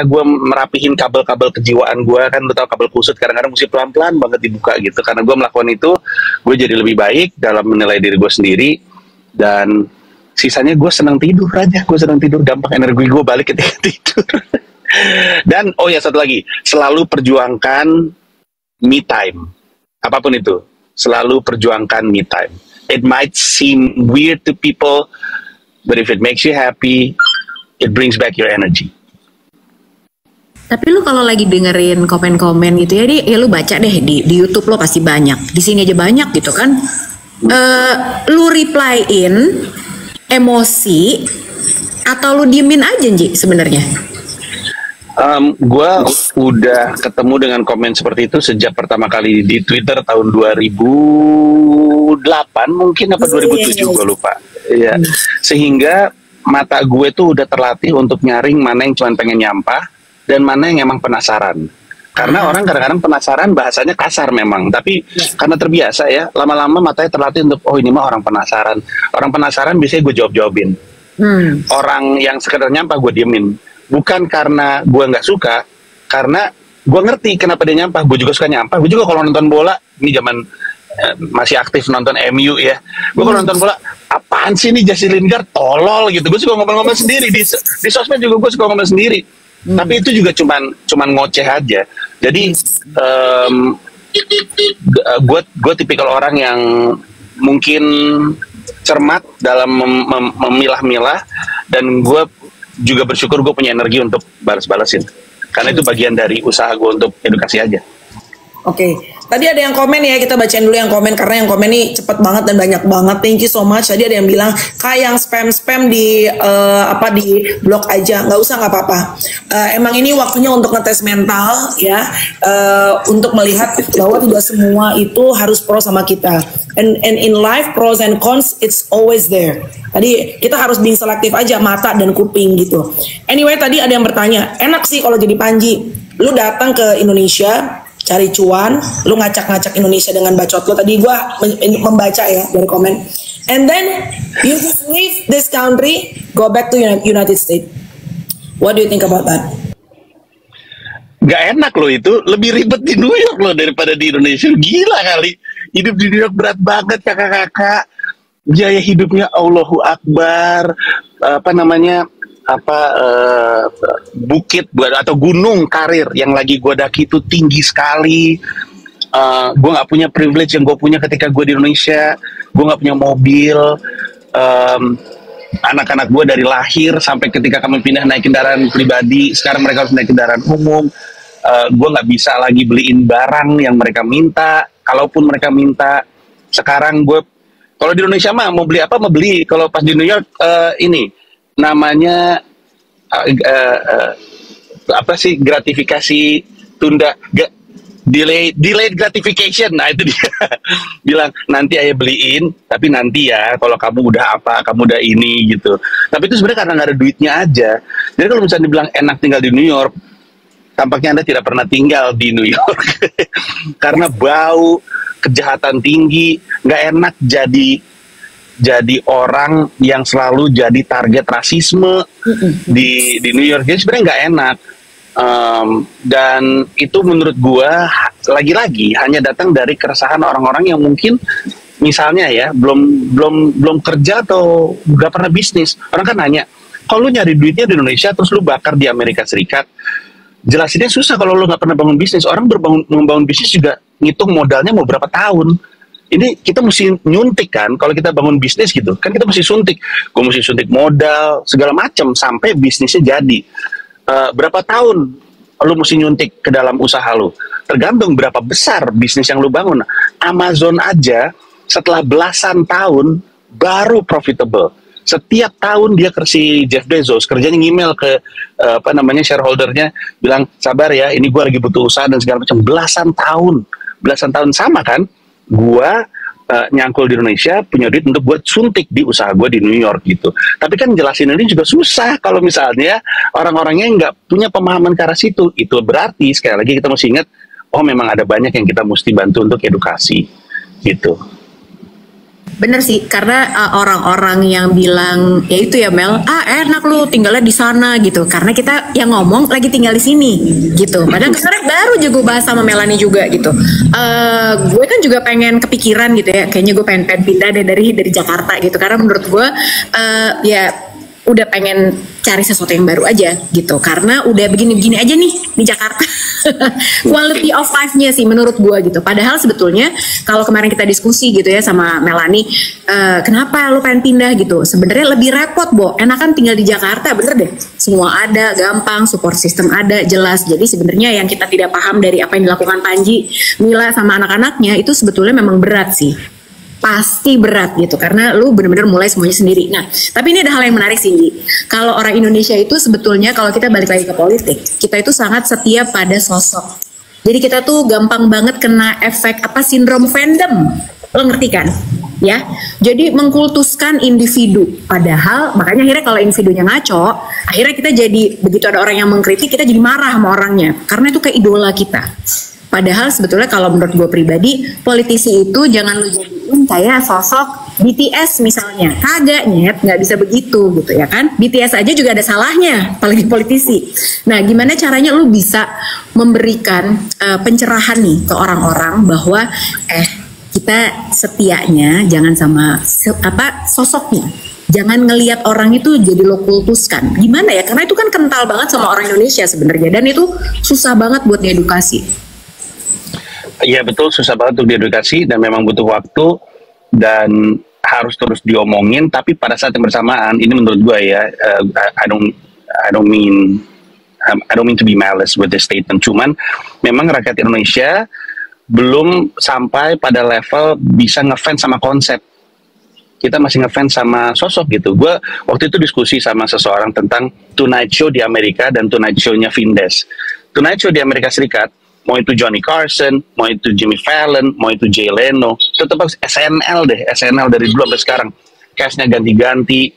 gue merapihin kabel-kabel kejiwaan gue, kan lu tahu kabel kusut kadang-kadang mesti pelan-pelan banget dibuka gitu. Karena gue melakukan itu, gue jadi lebih baik dalam menilai diri gue sendiri, dan sisanya gue senang tidur aja. Gue senang tidur, gampang energi gue balik ketika tidur. Dan oh ya, satu lagi, selalu perjuangkan me time, apapun itu, selalu perjuangkan me time. It might seem weird to people, but if it makes you happy, it brings back your energy. Tapi lu kalau lagi dengerin komen-komen gitu ya lu baca deh di YouTube lo pasti banyak, di sini aja banyak gitu kan. Lu reply-in emosi atau lu diemin aja Nji sebenarnya? Gue udah ketemu dengan komen seperti itu sejak pertama kali di Twitter tahun 2008 mungkin apa 2007 gue lupa. Ya, sehingga mata gue tuh udah terlatih untuk nyaring mana yang cuma pengen nyampah dan mana yang emang penasaran. Karena orang kadang-kadang penasaran bahasanya kasar memang, tapi karena terbiasa ya, lama-lama matanya terlatih untuk oh ini mah orang penasaran. Orang penasaran biasanya gue jawab-jawabin. Orang yang sekedar nyampah gue diemin. Bukan karena gue nggak suka, karena gue ngerti kenapa dia nyampah. Gue juga suka nyampah. Gue juga kalau nonton bola, ini zaman masih aktif nonton MU ya. Gue kalau nonton bola, apaan sih ini Jesse Lingard tolol gitu. Gue suka ngomong-ngomong sendiri di sosmed juga gue suka ngomong sendiri. Tapi itu juga cuman ngoceh aja. Jadi gue tipikal orang yang mungkin cermat dalam memilah-milah, dan gue juga bersyukur gue punya energi untuk balas-balasin. Karena itu bagian dari usaha gue untuk edukasi aja. Oke, tadi ada yang komen ya, kita bacain dulu yang komen karena yang komen ini cepet banget dan banyak banget. Thank you so much. Tadi ada yang bilang kayak yang spam di di blog aja, nggak usah, nggak apa-apa. Emang ini waktunya untuk ngetes mental ya, untuk melihat bahwa tidak semua itu harus pro sama kita. And in life pros and cons it's always there. Tadi kita harus being selektif aja mata dan kuping gitu. Anyway, tadi ada yang bertanya, enak sih kalau jadi Panji, lu datang ke Indonesia cari cuan, lu ngacak-ngacak Indonesia dengan bacot lu. Tadi gua membaca ya dari komen. And then you just leave this country, go back to United States. What do you think about that? Gak enak loh itu, lebih ribet di New York loh daripada di Indonesia. Gila kali, hidup di New York berat banget kakak-kakak. Biaya hidupnya Allahu Akbar, bukit atau gunung karir yang lagi gue daki itu tinggi sekali. Gue nggak punya privilege yang gue punya ketika gue di Indonesia. Gue nggak punya mobil. Anak-anak gue dari lahir sampai ketika kami pindah naik kendaraan pribadi, sekarang mereka harus naik kendaraan umum. Gue nggak bisa lagi beliin barang yang mereka minta. Kalaupun mereka minta, sekarang gue kalau di Indonesia mah mau beli apa mau beli. Kalau pas di New York ini namanya gratifikasi tunda, delayed gratification. Nah itu dia. Bilang nanti ayah beliin, tapi nanti ya kalau kamu udah kamu udah ini gitu. Tapi itu sebenarnya karena nggak ada duitnya aja. Jadi kalau misalnya dibilang enak tinggal di New York, tampaknya Anda tidak pernah tinggal di New York. Karena bau, kejahatan tinggi, nggak enak jadi orang yang selalu jadi target rasisme di New York. Jadi sebenarnya nggak enak, dan itu menurut gua lagi-lagi hanya datang dari keresahan orang-orang yang mungkin misalnya ya belum kerja atau nggak pernah bisnis. Orang kan nanya, kalau lu nyari duitnya di Indonesia terus lu bakar di Amerika Serikat, jelasinnya susah kalau lu nggak pernah bangun bisnis. Orang membangun bisnis juga ngitung modalnya mau berapa tahun. Ini kita mesti nyuntik kan, kalau kita bangun bisnis gitu, kan kita mesti suntik. Gue mesti suntik modal, segala macam, sampai bisnisnya jadi. Berapa tahun lu mesti nyuntik ke dalam usaha lu? Tergantung berapa besar bisnis yang lu bangun. Amazon aja setelah belasan tahun baru profitable. Setiap tahun dia si Jeff Bezos kerjanya ngemail ke shareholdernya, bilang sabar ya, ini gue lagi butuh usaha dan segala macam. Belasan tahun sama kan? Gua nyangkul di Indonesia, punya duit untuk buat suntik di usaha gue di New York gitu. Tapi kan jelasin ini juga susah kalau misalnya orang-orangnya nggak punya pemahaman ke arah situ. Itu berarti sekali lagi kita mesti ingat, oh memang ada banyak yang kita mesti bantu untuk edukasi gitu. Bener sih, karena orang-orang yang bilang ya itu ya Mel, enak lu tinggalnya di sana gitu, karena kita yang ngomong lagi tinggal di sini gitu. Padahal kemarin baru juga gue bahas sama Melanie juga gitu. Gue kan juga pengen kepikiran gitu ya, kayaknya gue pengen pindah deh dari Jakarta gitu, karena menurut gue ya udah pengen cari sesuatu yang baru aja gitu, karena udah begini-begini aja nih di Jakarta. Quality of life-nya sih menurut gue gitu. Padahal sebetulnya kalau kemarin kita diskusi gitu ya sama Melanie, kenapa lu pengen pindah gitu, sebenarnya lebih repot enakan tinggal di Jakarta, bener deh, semua ada, gampang, support system ada, jelas. Jadi sebenarnya yang kita tidak paham dari apa yang dilakukan Panji, Mila sama anak-anaknya itu sebetulnya memang berat sih, pasti berat gitu, karena lu bener-bener mulai semuanya sendiri. Nah, tapi ini ada hal yang menarik sih, kalau orang Indonesia itu sebetulnya kalau kita balik lagi ke politik, kita itu sangat setia pada sosok. Jadi kita tuh gampang banget kena efek sindrom fandom, lo ngerti kan? Ya, jadi mengkultuskan individu. Padahal makanya akhirnya kalau individunya ngaco, akhirnya kita jadi begitu ada orang yang mengkritik, kita jadi marah sama orangnya, karena itu kayak idola kita. Padahal sebetulnya kalau menurut gue pribadi, politisi itu jangan lu jadiin kayak sosok BTS misalnya. Kagak nyet, nggak bisa begitu gitu ya kan. BTS aja juga ada salahnya, apalagi politisi. Nah, gimana caranya lu bisa memberikan pencerahan nih ke orang-orang bahwa kita setianya jangan sama sosoknya. Jangan ngelihat orang itu jadi lo kultuskan. Gimana ya? Karena itu kan kental banget sama orang Indonesia sebenarnya, dan itu susah banget buat diedukasi. Iya betul, susah banget untuk diedukasi dan memang butuh waktu dan harus terus diomongin. Tapi pada saat yang bersamaan, ini menurut gue ya, I don't mean to be malice with this statement. Cuman memang rakyat Indonesia belum sampai pada level bisa ngefans sama konsep. Kita masih ngefans sama sosok gitu. Gue waktu itu diskusi sama seseorang tentang Tonight Show di Amerika dan Tonight Show-nya Vindes. Tonight Show di Amerika Serikat, mau itu Johnny Carson, mau itu Jimmy Fallon, mau itu Jay Leno, tetap SNL deh, SNL dari dulu sampai sekarang. Cast-nya ganti-ganti,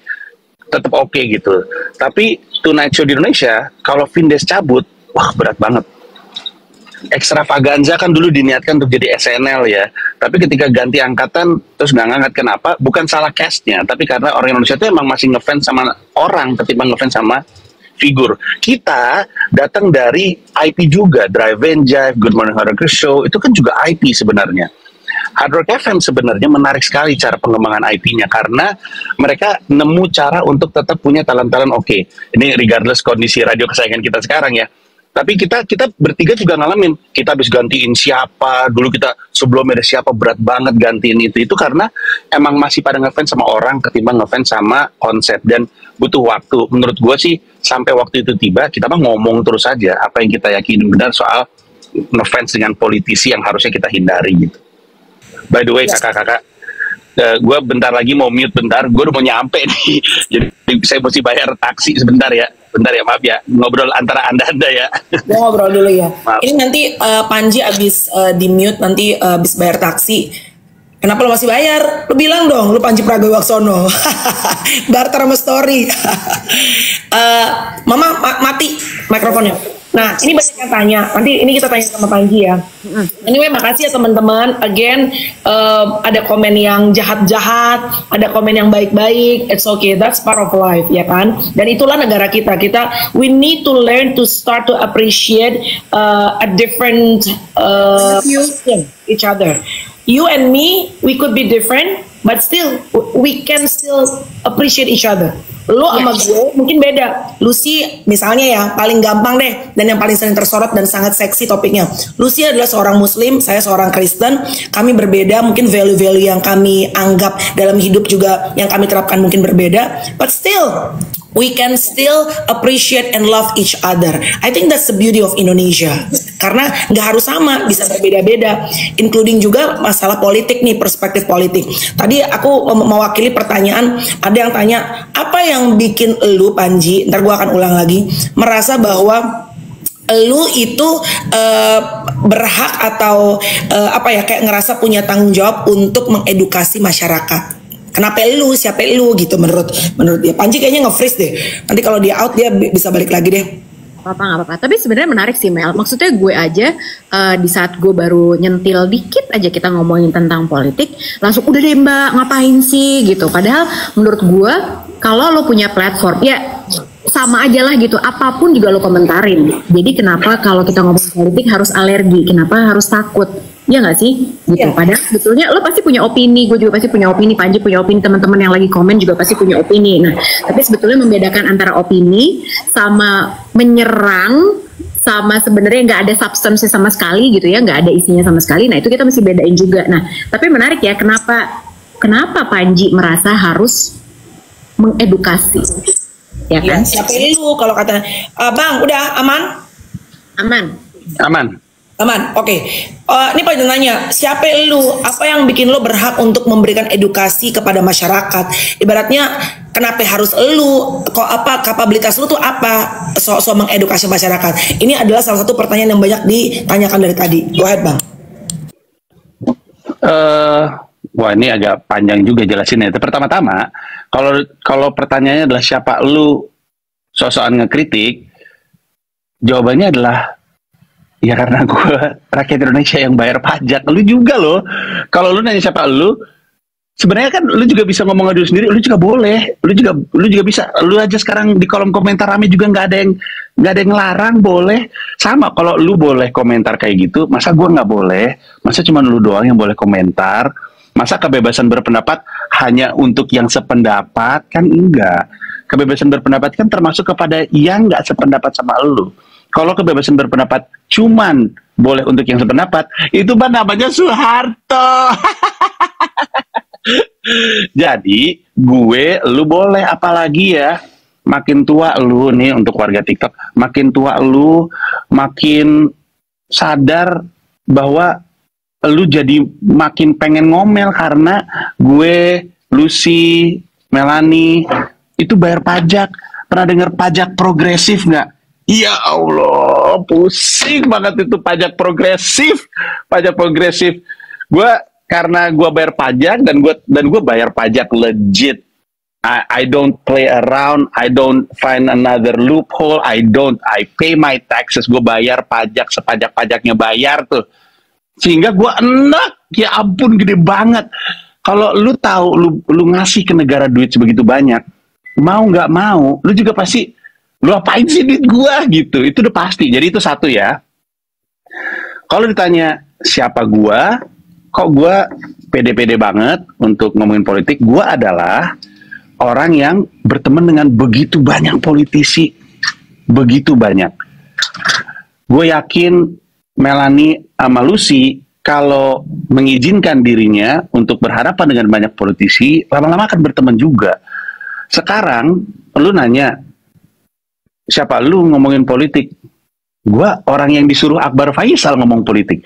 tetap oke gitu. Tapi Tonight Show di Indonesia, kalau Vindes cabut, wah berat banget. Extravaganza kan dulu diniatkan untuk jadi SNL ya, tapi ketika ganti angkatan terus nggak ngangkat, kenapa? Bukan salah cast-nya, tapi karena orang Indonesia itu emang masih ngefans sama orang ketimbang ngefans sama figur. Kita datang dari IP juga, Drive and Jive, Good Morning Hard Rock Show, itu kan juga IP sebenarnya. Hard Rock FM sebenarnya menarik sekali cara pengembangan IP-nya, karena mereka nemu cara untuk tetap punya talent-talent oke. Ini regardless kondisi radio kesayangan kita sekarang ya. Tapi kita bertiga juga ngalamin, kita habis gantiin siapa, dulu kita sebelumnya ada siapa, berat banget gantiin itu karena emang masih pada ngefans sama orang ketimbang ngefans sama konsep, dan butuh waktu. Menurut gue sih sampai waktu itu tiba, kita mah ngomong terus aja apa yang kita yakini benar soal ngefans dengan politisi yang harusnya kita hindari gitu. By the way, kakak-kakak, gue bentar lagi mau mute bentar, gue udah mau nyampe nih, jadi saya mesti bayar taksi sebentar ya. Bentar ya, maaf ya, ngobrol antara anda ya. Gue ngobrol dulu ya. Maaf. Ini nanti Panji abis di mute, nanti abis bayar taksi. Kenapa lo masih bayar? Lo bilang dong, lo Panji Pragiwaksono. Barter sama story. Mama mati mikrofonnya. Nah, ini banyak yang tanya. Nanti ini kita tanya sama Panji ya. Anyway, makasih ya teman-teman. Again, ada komen yang jahat-jahat, ada komen yang baik-baik. It's okay, that's part of life, ya kan? Dan itulah negara kita. We need to learn to start to appreciate a different each other. You and me, we could be different, but still we can still appreciate each other. Lu sama gue mungkin beda. Lucy misalnya ya paling gampang deh, dan yang paling sering tersorot dan sangat seksi topiknya. Lucy adalah seorang Muslim, saya seorang Kristen. Kami berbeda, mungkin value-value yang kami anggap dalam hidup juga yang kami terapkan mungkin berbeda. But still, we can still appreciate and love each other. I think that's the beauty of Indonesia. Karena nggak harus sama, bisa berbeda-beda. Including juga masalah politik nih, perspektif politik. Tadi aku mewakili pertanyaan, ada yang tanya, apa yang bikin lu Panji, ntar gue akan ulang lagi, merasa bahwa lu itu berhak atau kayak ngerasa punya tanggung jawab untuk mengedukasi masyarakat. Kenapa lu, siapa lu gitu menurut dia. Panji kayaknya nge-freeze deh. Nanti kalau dia out dia bisa balik lagi deh. Nggak apa-apa. Tapi sebenarnya menarik sih Mel. Maksudnya gue aja di saat gue baru nyentil dikit aja kita ngomongin tentang politik, langsung udah deh Mbak ngapain sih gitu. Padahal menurut gue kalau lo punya platform ya sama aja lah gitu. Apapun juga lo komentarin. Jadi kenapa kalau kita ngomong politik harus alergi? Kenapa harus takut? Ya nggak sih? Gitu. Iya. Padahal sebetulnya lo pasti punya opini, gue juga pasti punya opini, Panji punya opini, teman-teman yang lagi komen juga pasti punya opini. Nah, tapi sebetulnya membedakan antara opini sama menyerang sama sebenarnya nggak ada substance sama sekali gitu ya, nggak ada isinya sama sekali. Nah, itu kita mesti bedain juga. Nah, tapi menarik ya, kenapa Panji merasa harus mengedukasi? Ya Ya, kan? siapa lu kalau kata Bang, udah aman? Aman. Aman, oke. Ini pengen nanya, siapa lu? Apa yang bikin lo berhak untuk memberikan edukasi kepada masyarakat? Ibaratnya, kenapa harus lu? Kok apa kapabilitas lu tuh apa? Soal mengedukasi masyarakat. Ini adalah salah satu pertanyaan yang banyak ditanyakan dari tadi. Go ahead, Bang. Wah ini agak panjang juga jelasinnya. Pertama-tama, kalau pertanyaannya adalah siapa lu sosokan ngekritik, jawabannya adalah ya karena gue rakyat Indonesia yang bayar pajak. Lu juga loh. Kalau lu nanya siapa lu, sebenarnya kan lu juga bisa ngomong dulu sendiri. Lu juga boleh. Lu juga bisa. Lu aja sekarang di kolom komentar rame juga nggak ada yang ngelarang, boleh. Sama kalau lu boleh komentar kayak gitu, masa gue nggak boleh? Masa cuma lu doang yang boleh komentar? Masa kebebasan berpendapat hanya untuk yang sependapat? Kan enggak. Kebebasan berpendapat kan termasuk kepada yang nggak sependapat sama lu. Kalau kebebasan berpendapat cuman boleh untuk yang sependapat, itu mah namanya Soeharto. Jadi lu boleh, apalagi ya, makin tua lu nih untuk warga TikTok, makin tua lu makin sadar bahwa lu jadi makin pengen ngomel karena gue, Lucy, Melanie itu bayar pajak. Pernah dengar pajak progresif nggak? Ya Allah, pusing banget itu pajak progresif. Pajak progresif. Karena gue bayar pajak dan gue bayar pajak legit. I don't play around. I don't find another loophole. I pay my taxes. Gue bayar pajak sepajak-pajaknya bayar tuh. Sehingga gue enak. Ya ampun, gede banget. Kalau lu tahu lu ngasih ke negara duit sebegitu banyak, mau nggak mau, lu juga pasti, lu apain sih duit gua gitu. Itu udah pasti. Jadi itu satu ya. Kalau ditanya siapa gua, kok gua pede-pede banget untuk ngomongin politik, gua adalah orang yang berteman dengan begitu banyak politisi. Begitu banyak. Gue yakin Melanie sama Lucy kalau mengizinkan dirinya untuk berhadapan dengan banyak politisi, lama-lama akan berteman juga. Sekarang lu nanya siapa lu ngomongin politik? Gua orang yang disuruh Akbar Faisal ngomong politik.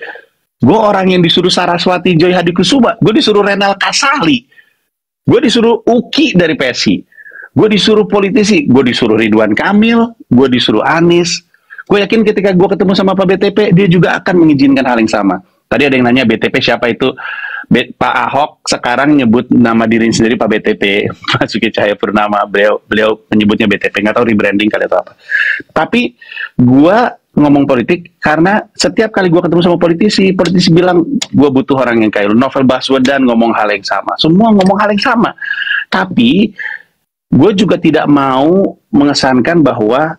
Gua orang yang disuruh Saraswati Joy Hadikusuma. Gue disuruh Renal Kasali. Gue disuruh Uki dari PSI. Gue disuruh politisi. Gue disuruh Ridwan Kamil. Gue disuruh Anies. Gue yakin ketika gue ketemu sama Pak BTP, dia juga akan mengizinkan hal yang sama. Tadi ada yang nanya BTP siapa itu? Pak Ahok sekarang nyebut nama diri sendiri Pak BTP, Basuki Cahayapurnama. Beliau menyebutnya BTP, nggak tahu rebranding kali atau apa. Tapi gue ngomong politik karena setiap kali gue ketemu sama politisi bilang gue butuh orang yang kayak lu. Novel Baswedan ngomong hal yang sama, semua ngomong hal yang sama. Tapi gue juga tidak mau mengesankan bahwa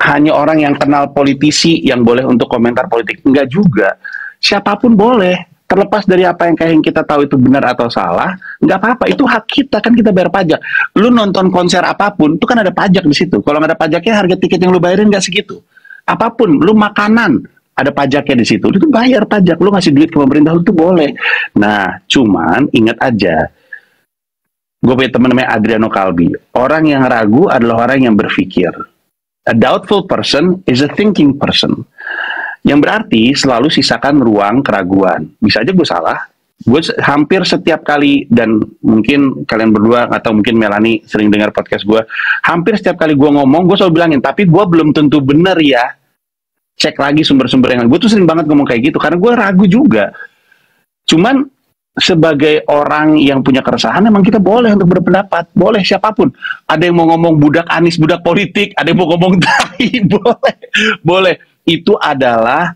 hanya orang yang kenal politisi yang boleh untuk komentar politik. Enggak juga. Siapapun boleh. Terlepas dari apa yang kayak kita tahu itu benar atau salah, nggak apa-apa, itu hak kita, kan kita bayar pajak. Lu nonton konser apapun, itu kan ada pajak di situ. Kalau nggak ada pajaknya, harga tiket yang lu bayarin nggak segitu. Apapun, lu makanan, ada pajaknya di situ. Lu tuh bayar pajak, lu ngasih duit ke pemerintah, lu tuh boleh. Nah, cuman ingat aja, gue punya teman namanya Adriano Kalbi. Orang yang ragu adalah orang yang berpikir. A doubtful person is a thinking person. Yang berarti selalu sisakan ruang keraguan. Bisa aja gue salah. Gue hampir setiap kali, dan mungkin kalian berdua atau mungkin Melanie sering dengar podcast gue, hampir setiap kali gue ngomong, gue selalu bilangin, tapi gue belum tentu benar ya. Cek lagi sumber-sumber yang gue tuh sering banget ngomong kayak gitu, karena gue ragu juga. Cuman sebagai orang yang punya keresahan, emang kita boleh untuk berpendapat, boleh siapapun. Ada yang mau ngomong budak Anies, budak politik, ada yang mau ngomong tai, boleh, boleh. Itu adalah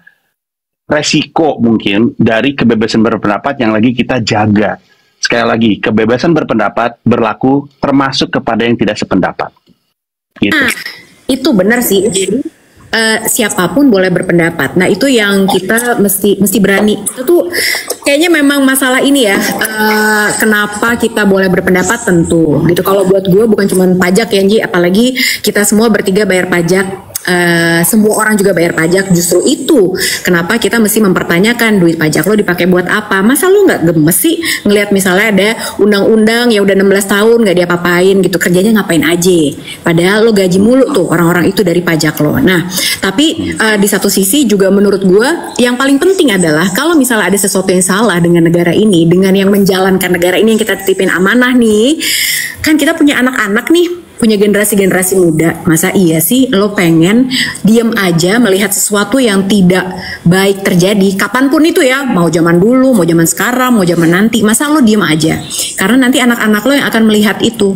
resiko mungkin dari kebebasan berpendapat yang lagi kita jaga. Sekali lagi, kebebasan berpendapat berlaku termasuk kepada yang tidak sependapat. Gitu. Itu benar sih. Jadi siapapun boleh berpendapat. Nah itu yang kita mesti berani. Itu tuh kayaknya memang masalah ini ya. Kenapa kita boleh berpendapat tentu. Gitu. Kalau buat gue bukan cuma pajak ya Nji, apalagi kita semua bertiga bayar pajak. Semua orang juga bayar pajak. Justru itu kenapa kita mesti mempertanyakan duit pajak lo dipakai buat apa. Masa lo nggak gemes sih ngelihat misalnya ada undang-undang ya udah 16 tahun nggak diapa-apain gitu, kerjanya ngapain aja, padahal lo gaji mulu tuh orang-orang itu dari pajak lo. Nah tapi di satu sisi juga menurut gue yang paling penting adalah kalau misalnya ada sesuatu yang salah dengan negara ini, dengan yang menjalankan negara ini yang kita titipin amanah nih, kan kita punya anak-anak nih, punya generasi-generasi muda. Masa iya sih lo pengen diem aja melihat sesuatu yang tidak baik terjadi kapanpun itu ya, mau zaman dulu, mau zaman sekarang, mau zaman nanti. Masa lo diem aja? Karena nanti anak-anak lo yang akan melihat itu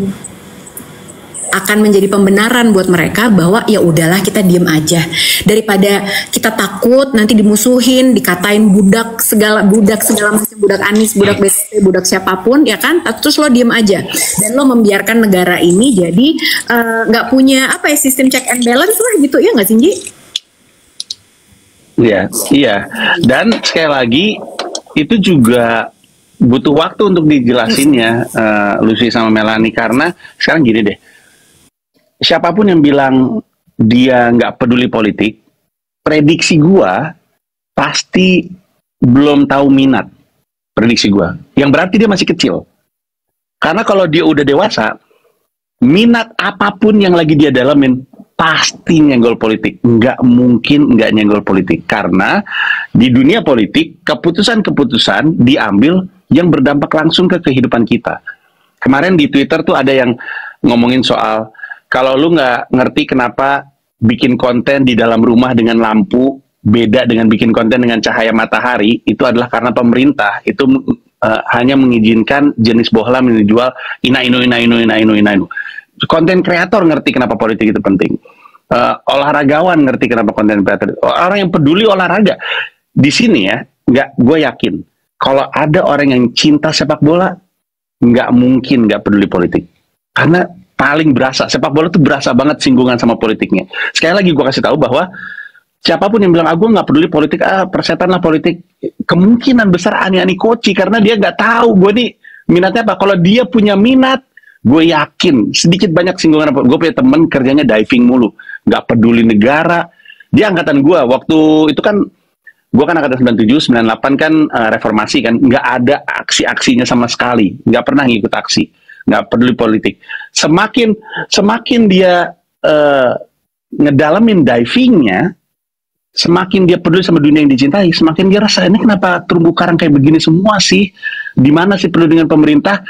akan menjadi pembenaran buat mereka bahwa ya udahlah kita diem aja, daripada kita takut nanti dimusuhin, dikatain budak segala macam, budak Anies, budak BSP, budak siapapun ya kan, terus lo diem aja dan lo membiarkan negara ini jadi nggak punya apa ya, sistem check and balance lah gitu ya nggak sih Nji? Iya. Dan sekali lagi itu juga butuh waktu untuk dijelasinnya, Lucy sama Melanie, karena sekarang gini deh. Siapapun yang bilang dia nggak peduli politik, prediksi gua pasti belum tahu minat. Prediksi gua, yang berarti dia masih kecil. Karena kalau dia udah dewasa, minat apapun yang lagi dia dalamin pasti nyenggol politik. Nggak mungkin nggak nyenggol politik. Karena di dunia politik, keputusan-keputusan diambil yang berdampak langsung ke kehidupan kita. Kemarin di Twitter tuh ada yang ngomongin soal, kalau lu nggak ngerti kenapa bikin konten di dalam rumah dengan lampu beda dengan bikin konten dengan cahaya matahari, itu adalah karena pemerintah itu hanya mengizinkan jenis bohlam yang dijual ina inu. Konten kreator ngerti kenapa politik itu penting. Olahragawan ngerti kenapa konten kreator. Orang yang peduli olahraga di sini ya, gue yakin kalau ada orang yang cinta sepak bola, nggak mungkin nggak peduli politik, karena paling berasa, sepak bola tuh berasa banget singgungan sama politiknya. Sekali lagi gue kasih tahu bahwa siapapun yang bilang, gue nggak peduli politik, persetan lah politik, kemungkinan besar ani-ani koci, karena dia nggak tahu gue nih minatnya apa. Kalau dia punya minat, gue yakin sedikit banyak singgungan. Gue punya temen kerjanya diving mulu, nggak peduli negara. Dia angkatan gue, waktu itu kan, gue kan angkatan 97, 98 kan reformasi kan, nggak ada aksi-aksinya sama sekali, nggak pernah ngikut aksi, nggak peduli politik. Semakin dia ngedalamin divingnya, semakin dia peduli sama dunia yang dicintai, semakin dia rasa, ini kenapa terumbu karang kayak begini semua sih? Di mana sih peduli dengan pemerintah?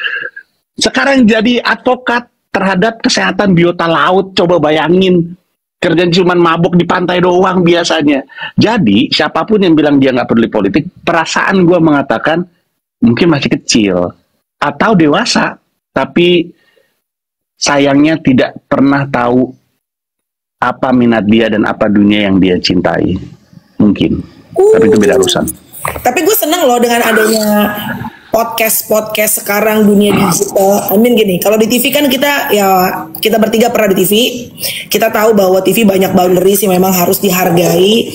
Sekarang jadi advokat terhadap kesehatan biota laut. Coba bayangin, kerjaan cuma mabuk di pantai doang biasanya. Jadi siapapun yang bilang dia nggak peduli politik, perasaan gue mengatakan mungkin masih kecil atau dewasa, tapi sayangnya tidak pernah tahu apa minat dia dan apa dunia yang dia cintai. Mungkin. Tapi itu beda urusan. Tapi gue seneng loh dengan adanya podcast sekarang, dunia digital. I mean gini, kalau di TV kan kita bertiga pernah di TV. Kita tahu bahwa TV banyak boundaries yang memang harus dihargai.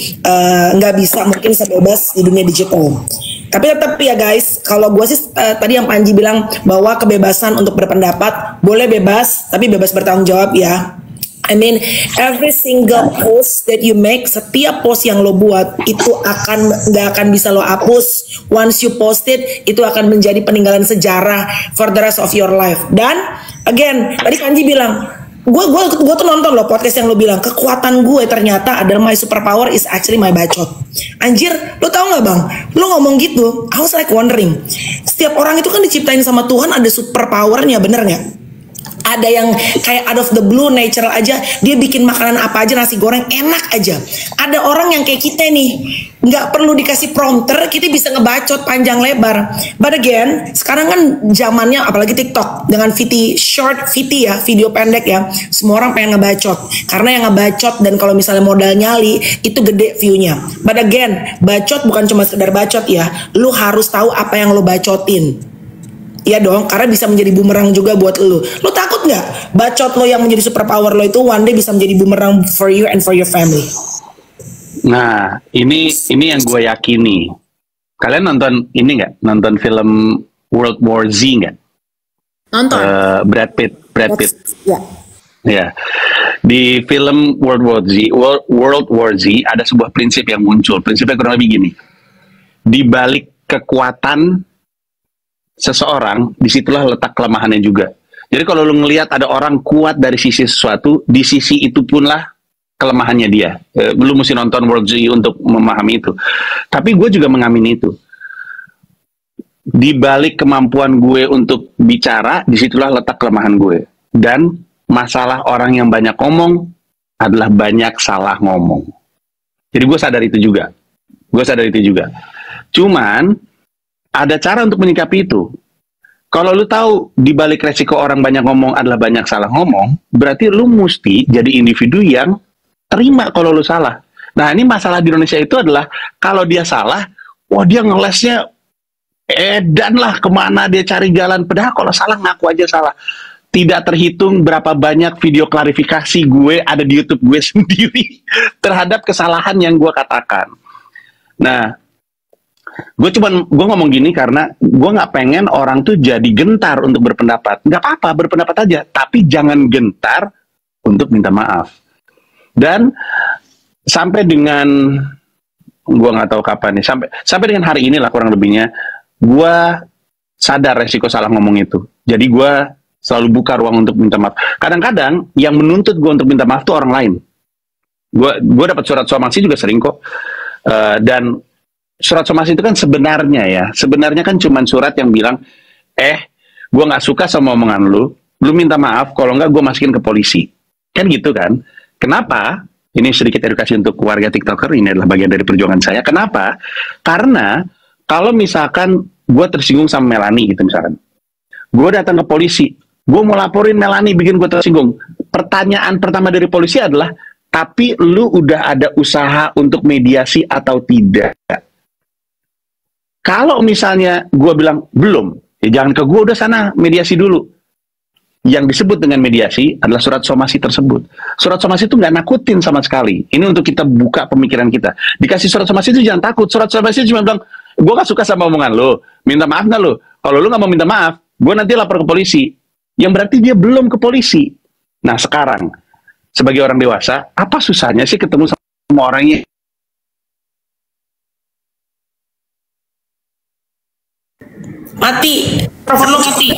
Nggak bisa mungkin sebebas di dunia digital. Tapi tetap ya guys, kalau gue sih tadi yang Panji bilang bahwa kebebasan untuk berpendapat boleh bebas, tapi bebas bertanggung jawab ya. I mean, every single post that you make, setiap post yang lo buat itu nggak akan bisa lo hapus. Once you post it, itu akan menjadi peninggalan sejarah for the rest of your life. Dan again, tadi Panji bilang, gue tuh nonton loh podcast yang lo bilang, kekuatan gue ternyata adalah my superpower is actually my bacot. Anjir, lo tau gak bang, lo ngomong gitu, I was like wondering, setiap orang itu kan diciptain sama Tuhan ada superpowernya, bener gak? Ada yang kayak out of the blue, natural aja, dia bikin makanan apa aja, nasi goreng enak aja. Ada orang yang kayak kita nih, nggak perlu dikasih prompter, kita bisa ngebacot panjang lebar. But again, sekarang kan zamannya apalagi TikTok dengan short ya, video pendek ya, semua orang pengen ngebacot. Karena yang ngebacot dan kalau misalnya modal nyali itu gede view-nya. But again, bacot bukan cuma sekedar bacot ya, lu harus tahu apa yang lu bacotin. Iya dong, karena bisa menjadi bumerang juga buat lu. Lu takut nggak bacot lo yang menjadi superpower lo itu one day bisa menjadi bumerang for you and for your family? Nah, ini yang gue yakini. Kalian nonton ini nggak? Nonton film World War Z nggak? Nonton. Brad Pitt. Ya. Ya. Di film World War Z ada sebuah prinsip yang muncul. Prinsipnya kurang lebih gini. Di balik kekuatan seseorang, disitulah letak kelemahannya juga. Jadi kalau lu ngelihat ada orang kuat dari sisi sesuatu, di sisi itu punlah kelemahannya dia. Lu mesti nonton World Z untuk memahami itu. Tapi gue juga mengamini itu. Di balik kemampuan gue untuk bicara, disitulah letak kelemahan gue. Dan masalah orang yang banyak ngomong adalah banyak salah ngomong. Jadi gue sadar itu juga. Cuman ada cara untuk menyikapi itu. Kalau lu tahu di balik resiko orang banyak ngomong adalah banyak salah ngomong, berarti lu mesti jadi individu yang terima kalau lu salah. Nah, ini masalah di Indonesia itu adalah kalau dia salah, wah dia ngelesnya edan lah kemana dia cari jalan. Padahal kalau salah ngaku aja salah. Tidak terhitung berapa banyak video klarifikasi gue ada di YouTube gue sendiri terhadap kesalahan yang gue katakan. Nah, gue ngomong gini karena gue nggak pengen orang tuh jadi gentar untuk berpendapat. Nggak apa-apa berpendapat aja, tapi jangan gentar untuk minta maaf. Dan sampai dengan gue nggak tahu kapan nih, sampai dengan hari inilah kurang lebihnya, gue sadar resiko salah ngomong itu. Jadi gue selalu buka ruang untuk minta maaf. Kadang-kadang yang menuntut gue untuk minta maaf tuh orang lain. Gue dapat surat somasi juga sering kok, dan surat somasi itu kan sebenarnya kan cuma surat yang bilang, gue nggak suka sama omongan lu minta maaf, kalau nggak gue masukin ke polisi. Kan gitu kan? Kenapa? Ini sedikit edukasi untuk warga TikToker, ini adalah bagian dari perjuangan saya. Kenapa? Karena kalau misalkan gue tersinggung sama Melanie gitu misalkan, gue datang ke polisi, gue mau laporin Melanie bikin gue tersinggung. Pertanyaan pertama dari polisi adalah, tapi lu udah ada usaha untuk mediasi atau tidak? Kalau misalnya gue bilang belum, ya jangan ke gue, udah sana mediasi dulu. Yang disebut dengan mediasi adalah surat somasi tersebut. Surat somasi itu nggak nakutin sama sekali. Ini untuk kita buka pemikiran kita. Dikasih surat somasi itu jangan takut. Surat somasi itu cuma bilang, gue gak suka sama omongan lo, minta maaf nggak lo? Kalau lo nggak mau minta maaf, gue nanti lapor ke polisi. Yang berarti dia belum ke polisi. Nah sekarang, sebagai orang dewasa, apa susahnya sih ketemu sama orang yang mati, telepon lo mati.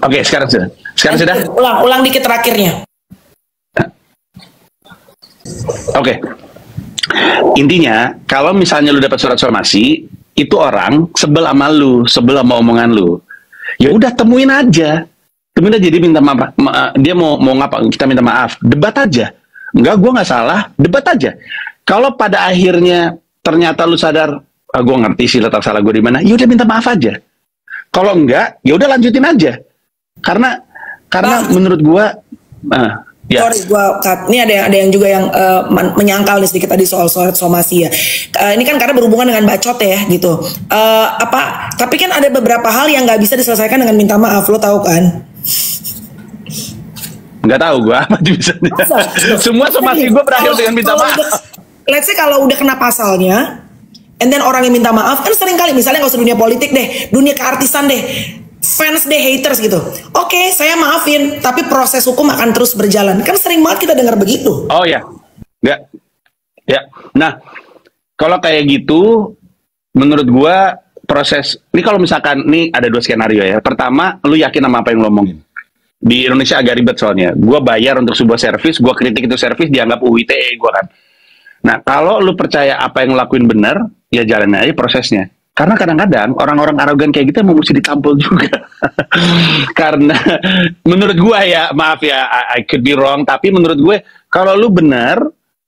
Oke, sekarang sudah. Ulang dikit terakhirnya. Oke. Intinya, kalau misalnya lu dapat surat somasi, itu orang sebel sama lu, sebel sama omongan lu. Ya udah temuin aja. Temuin aja, dia minta maaf. Dia mau ngapa? Kita minta maaf. Debat aja. Enggak, gua nggak salah. Debat aja. Kalau pada akhirnya ternyata lu sadar, gue ngerti sih letak salah gue di mana, ya udah minta maaf aja. Kalau enggak, ya udah lanjutin aja. Karena menurut gue, ya. Sorry, ini ada yang juga yang menyangkal nih sedikit tadi soal somasi ya. Ini kan karena berhubungan dengan bacot ya gitu. Tapi kan ada beberapa hal yang nggak bisa diselesaikan dengan minta maaf, lo tahu kan? Nggak tahu gue apa bisa. Semua somasi gue berakhir dengan minta maaf. Let's say kalau udah kena pasalnya, and then orang yang minta maaf kan sering kali, misalnya nggak usah dunia politik deh, dunia keartisan deh, fans deh, haters gitu. Oke, saya maafin, tapi proses hukum akan terus berjalan. Kan sering banget kita dengar begitu. Oh ya, ya. Nah, kalau kayak gitu, menurut gua proses ini kalau misalkan ini ada dua skenario ya. Pertama, lu yakin sama apa yang lu omongin. Di Indonesia agak ribet soalnya. Gua bayar untuk sebuah servis, gua kritik itu servis dianggap UITE gua kan. Nah, kalau lu percaya apa yang lu lakuin benar, ya jalanin aja prosesnya. Karena kadang-kadang orang-orang arogan kayak gitu emang mesti ditampol juga. Karena menurut gue ya, maaf ya, I could be wrong, tapi menurut gue kalau lu benar,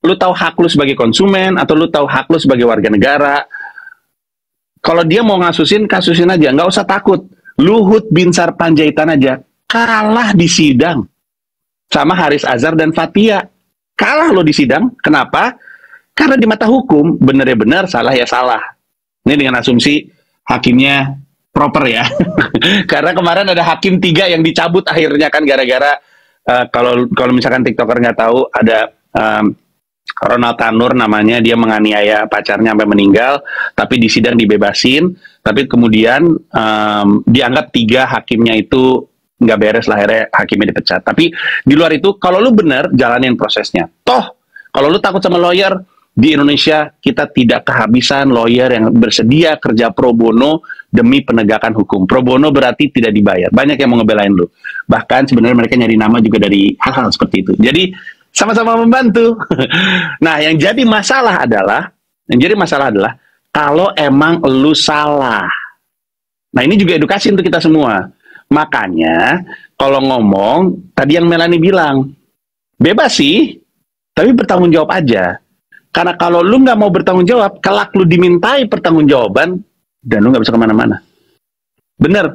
lu tahu hak lu sebagai konsumen atau lu tahu hak lu sebagai warga negara, kalau dia mau ngasusin, kasusin aja, nggak usah takut. Luhut Binsar Panjaitan aja kalah di sidang sama Haris Azhar dan Fathia. Kalah lo di sidang, kenapa? Karena di mata hukum, benar ya benar, salah ya salah. Ini dengan asumsi hakimnya proper ya. Karena kemarin ada hakim 3 yang dicabut akhirnya kan gara-gara kalau misalkan TikToker nggak tahu, ada Ronald Tanur namanya, dia menganiaya pacarnya sampai meninggal, tapi di sidang dibebasin, tapi kemudian dianggap 3 hakimnya itu nggak beres lah, akhirnya hakimnya dipecat. Tapi di luar itu, kalau lu bener, jalanin prosesnya. Toh, kalau lu takut sama lawyer, di Indonesia kita tidak kehabisan lawyer yang bersedia kerja pro bono demi penegakan hukum. Pro bono berarti tidak dibayar. Banyak yang mau ngebelain lu. Bahkan sebenarnya mereka nyari nama juga dari hal-hal seperti itu. Jadi sama-sama membantu. Nah, yang jadi masalah adalah kalau emang lu salah. Nah, ini juga edukasi untuk kita semua. Makanya kalau ngomong, tadi yang Melanie bilang, bebas sih, tapi bertanggung jawab aja. Karena kalau lu nggak mau bertanggung jawab, kelak lu dimintai pertanggungjawaban, dan lu nggak bisa kemana-mana. Bener,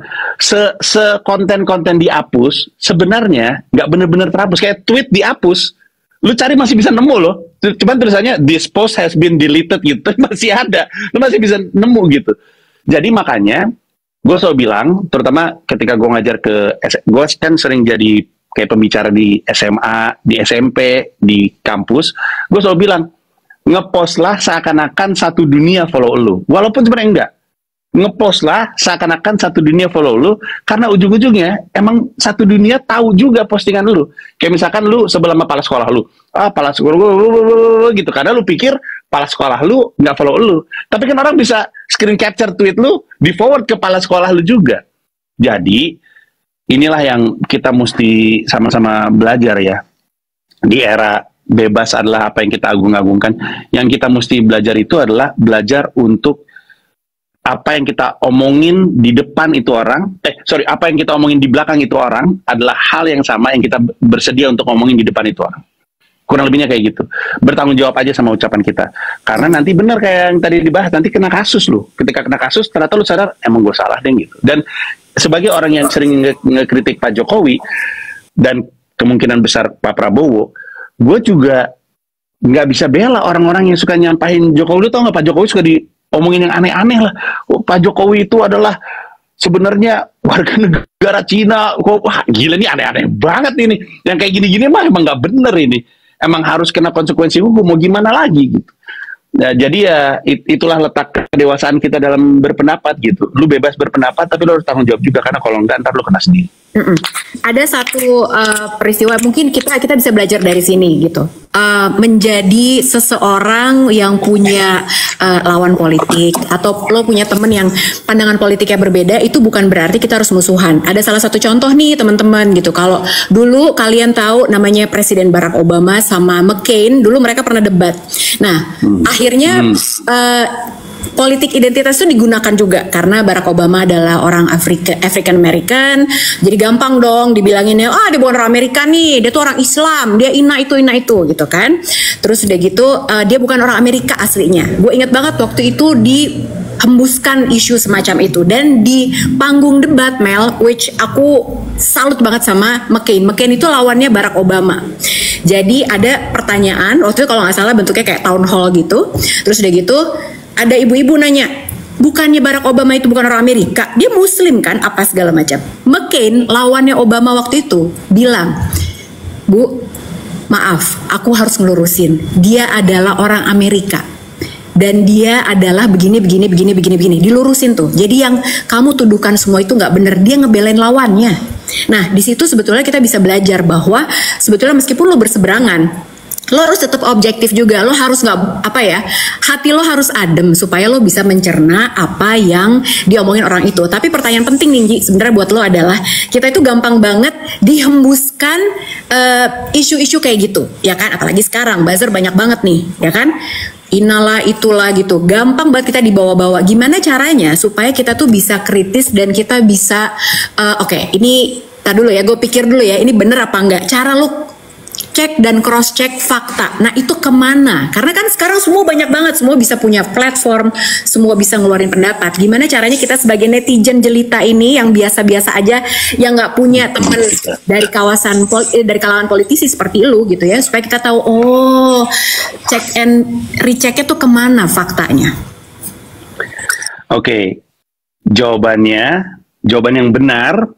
konten-konten dihapus, sebenarnya nggak bener-bener terhapus. Kayak tweet dihapus, lu cari masih bisa nemu loh. Cuman tulisannya, this post has been deleted gitu, masih ada. Lu masih bisa nemu gitu. Jadi makanya, gue selalu bilang, terutama ketika gue ngajar gue kan sering jadi kayak pembicara di SMA, di SMP, di kampus, gue selalu bilang, ngepost lah seakan-akan satu dunia follow lu. Walaupun sebenarnya enggak. Ngepost lah seakan-akan satu dunia follow lu, karena ujung-ujungnya emang satu dunia tahu juga postingan lu. Kayak misalkan lu sebelah sama kepala sekolah lu. Kepala sekolah lu gitu. Karena lu pikir kepala sekolah lu nggak follow lu. Tapi kan orang bisa screen capture tweet lu, di forward ke kepala sekolah lu juga. Jadi, inilah yang kita mesti sama-sama belajar ya. Di era bebas adalah apa yang kita agung-agungkan. Yang kita mesti belajar itu adalah belajar untuk apa yang kita omongin di depan itu orang, apa yang kita omongin di belakang itu orang adalah hal yang sama yang kita bersedia untuk ngomongin di depan itu orang. Kurang lebihnya kayak gitu. Bertanggung jawab aja sama ucapan kita. Karena nanti benar kayak yang tadi dibahas, nanti kena kasus lu. Ketika kena kasus, ternyata lu sadar, emang gue salah deh gitu. Dan sebagai orang yang sering ngekritik Pak Jokowi, dan kemungkinan besar Pak Prabowo, gue juga nggak bisa bela orang-orang yang suka nyampahin Jokowi. Lu tau nggak, Pak Jokowi suka diomongin yang aneh-aneh lah. Pak Jokowi itu adalah sebenarnya warga negara Cina. Wah gila nih, aneh-aneh banget ini. Yang kayak gini-gini mah emang nggak bener ini. Emang harus kena konsekuensi hukum, mau gimana lagi gitu. Nah, jadi ya itulah letak kedewasaan kita dalam berpendapat gitu. Lu bebas berpendapat, tapi lu harus tanggung jawab juga, karena kalau enggak ntar lu kena sendiri. Ada satu peristiwa mungkin kita bisa belajar dari sini gitu. Menjadi seseorang yang punya lawan politik, atau lo punya temen yang pandangan politiknya berbeda, itu bukan berarti kita harus musuhan. Ada salah satu contoh nih teman-teman gitu. Kalau dulu kalian tahu namanya Presiden Barack Obama sama McCain, dulu mereka pernah debat. Nah, akhirnya politik identitas itu digunakan juga karena Barack Obama adalah orang African American, jadi gampang dong dibilanginnya, dia bukan orang Amerika nih, dia tuh orang Islam, dia ina itu gitu kan. Terus udah gitu dia bukan orang Amerika aslinya. Gue ingat banget waktu itu dihembuskan isu semacam itu, dan di panggung debat Mel, which aku salut banget sama McCain. McCain itu lawannya Barack Obama. Jadi ada pertanyaan waktu itu, kalau nggak salah bentuknya kayak town hall gitu. Terus udah gitu ada ibu-ibu nanya, bukannya Barack Obama itu bukan orang Amerika, dia Muslim kan, apa segala macam. McCain lawannya Obama waktu itu bilang, Bu, maaf, aku harus ngelurusin, dia adalah orang Amerika dan dia adalah begini. Dilurusin tuh. Jadi yang kamu tuduhkan semua itu nggak bener, dia ngebelain lawannya. Nah, di situ sebetulnya kita bisa belajar bahwa sebetulnya meskipun lo berseberangan, lo harus tetap objektif juga. Lo harus hati lo harus adem supaya lo bisa mencerna apa yang diomongin orang itu. Tapi pertanyaan penting nih sebenarnya buat lo adalah, kita itu gampang banget dihembuskan isu-isu kayak gitu, ya kan? Apalagi sekarang buzzer banyak banget nih, ya kan? Inalah itulah gitu, gampang banget kita dibawa-bawa. Gimana caranya supaya kita tuh bisa kritis dan kita bisa oke, ini tar dulu ya, gue pikir dulu ya, ini bener apa enggak. Cara lu cek dan cross check fakta. Nah itu kemana? Karena kan sekarang semua banyak banget, semua bisa punya platform, semua bisa ngeluarin pendapat. Gimana caranya kita sebagai netizen jelita ini yang biasa-biasa aja, yang nggak punya teman dari dari kalangan politisi seperti lu gitu ya, supaya kita tahu oh check and rechecknya tuh kemana faktanya? Oke, jawaban yang benar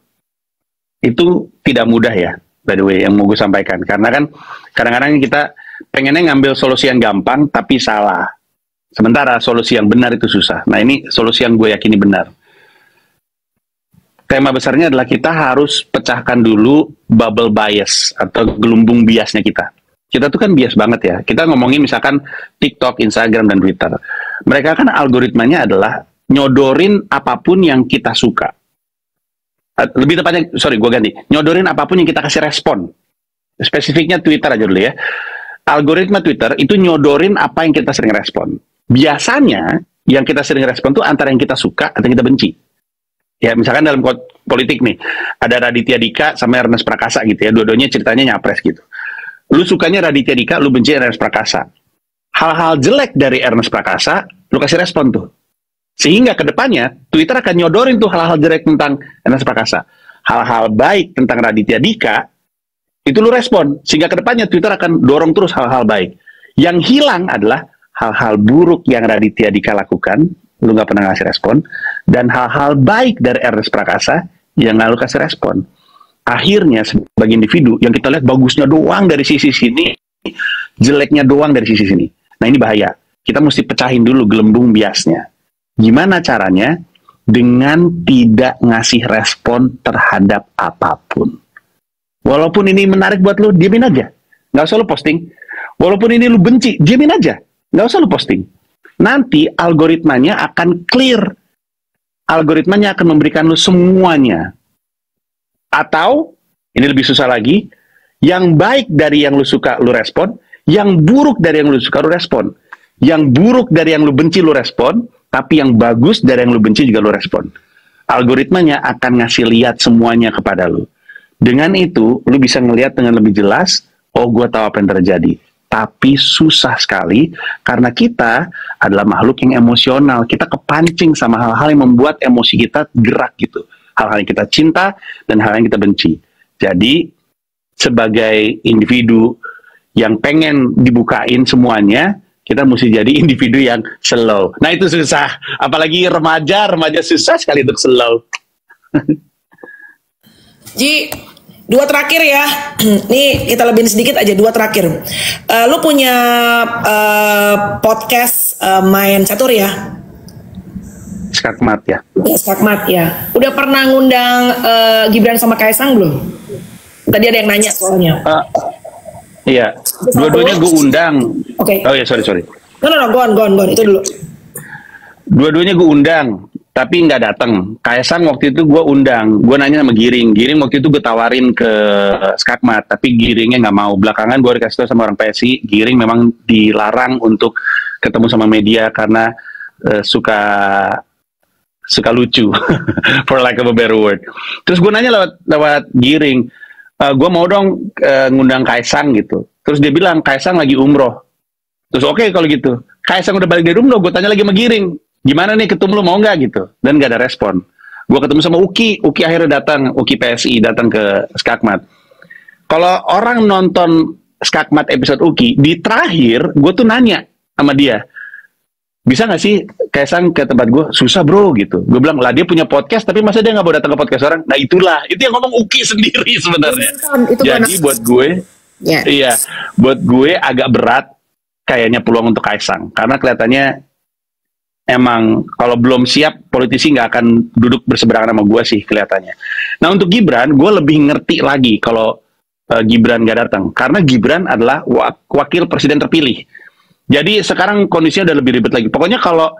itu tidak mudah ya. By the way, yang mau gue sampaikan, karena kan kadang-kadang kita pengennya ngambil solusi yang gampang tapi salah, sementara solusi yang benar itu susah. Nah ini solusi yang gue yakini benar. Tema besarnya adalah kita harus pecahkan dulu bubble bias atau gelembung biasnya kita. Kita tuh kan bias banget ya. Kita ngomongin misalkan TikTok, Instagram, dan Twitter. Mereka kan algoritmanya adalah nyodorin apapun yang kita suka. Lebih tepatnya, gue ganti, nyodorin apapun yang kita kasih respon. Spesifiknya Twitter aja dulu ya. Algoritma Twitter itu nyodorin apa yang kita sering respon. Biasanya yang kita sering respon tuh antara yang kita suka atau yang kita benci. Ya misalkan dalam politik nih, ada Raditya Dika sama Ernest Prakasa gitu ya, dua-duanya ceritanya nyapres gitu. Lu sukanya Raditya Dika, lu benci Ernest Prakasa. Hal-hal jelek dari Ernest Prakasa, lu kasih respon tuh. Sehingga ke depannya, Twitter akan nyodorin tuh hal-hal jelek tentang Ernest Prakasa. Hal-hal baik tentang Raditya Dika, itu lu respon. Sehingga ke depannya Twitter akan dorong terus hal-hal baik. Yang hilang adalah hal-hal buruk yang Raditya Dika lakukan, lu nggak pernah ngasih respon. Dan hal-hal baik dari Ernest Prakasa, yang nggak lu kasih respon. Akhirnya, sebagai individu, yang kita lihat bagusnya doang dari sisi sini, jeleknya doang dari sisi sini. Nah ini bahaya. Kita mesti pecahin dulu gelembung biasnya. Gimana caranya? Dengan tidak ngasih respon terhadap apapun. Walaupun ini menarik buat lu, diemin aja. Nggak usah lu posting. Walaupun ini lu benci, diemin aja. Nggak usah lu posting. Nanti algoritmanya akan clear. Algoritmanya akan memberikan lu semuanya. Atau, ini lebih susah lagi, yang baik dari yang lu suka lu respon, yang buruk dari yang lu suka lu respon. Yang buruk dari yang lu benci lu respon, tapi yang bagus dari yang lu benci juga lu respon. Algoritmanya akan ngasih lihat semuanya kepada lu. Dengan itu, lu bisa ngelihat dengan lebih jelas, oh gue tahu apa yang terjadi. Tapi susah sekali, karena kita adalah makhluk yang emosional. Kita kepancing sama hal-hal yang membuat emosi kita gerak gitu. Hal-hal yang kita cinta, dan hal yang kita benci. Jadi, sebagai individu yang pengen dibukain semuanya, kita mesti jadi individu yang slow. Nah itu susah. Apalagi remaja susah sekali untuk slow. Ji, 2 terakhir ya. Nih kita lebihin sedikit aja, 2 terakhir. Lu punya podcast main catur ya? Skakmat ya. Skakmat ya. Udah pernah ngundang Gibran sama Kaisang belum? Tadi ada yang nanya soalnya. Iya, dua-duanya gue undang. Oke. Oh ya, sorry. No, go on, itu dulu. Dua-duanya gue undang, tapi nggak datang. Kaisang waktu itu gue undang, gue nanya sama Giring waktu itu gue tawarin ke Skakmat, tapi Giringnya nggak mau. Belakangan gue dikasih tahu sama orang PSI, Giring memang dilarang untuk ketemu sama media karena suka lucu, for lack of a better word. Terus gue nanya lewat Giring, gue mau dong ngundang Kaisang gitu. Terus dia bilang Kaisang lagi umroh. Terus oke, kalau gitu Kaisang udah balik dari umroh, gue tanya lagi sama Giring, gimana nih ketemu lu, mau nggak gitu. Dan nggak ada respon. Gue ketemu sama Uki akhirnya datang, Uki PSI datang ke Skakmat. Kalau orang nonton Skakmat episode Uki, di terakhir gue tuh nanya sama dia, bisa nggak sih Kaisang ke tempat gue? Susah bro gitu. Gue bilang lah dia punya podcast, tapi masa dia nggak mau datang ke podcast orang? Nah itulah, itu yang ngomong Uki sendiri sebenarnya. Jadi buat gue, iya, buat gue agak berat kayaknya peluang untuk Kaisang, karena kelihatannya emang kalau belum siap politisi nggak akan duduk berseberangan sama gue sih kelihatannya. Nah untuk Gibran, gue lebih ngerti lagi kalau Gibran nggak datang, karena Gibran adalah wakil presiden terpilih. Jadi sekarang kondisinya udah lebih ribet lagi. Pokoknya kalau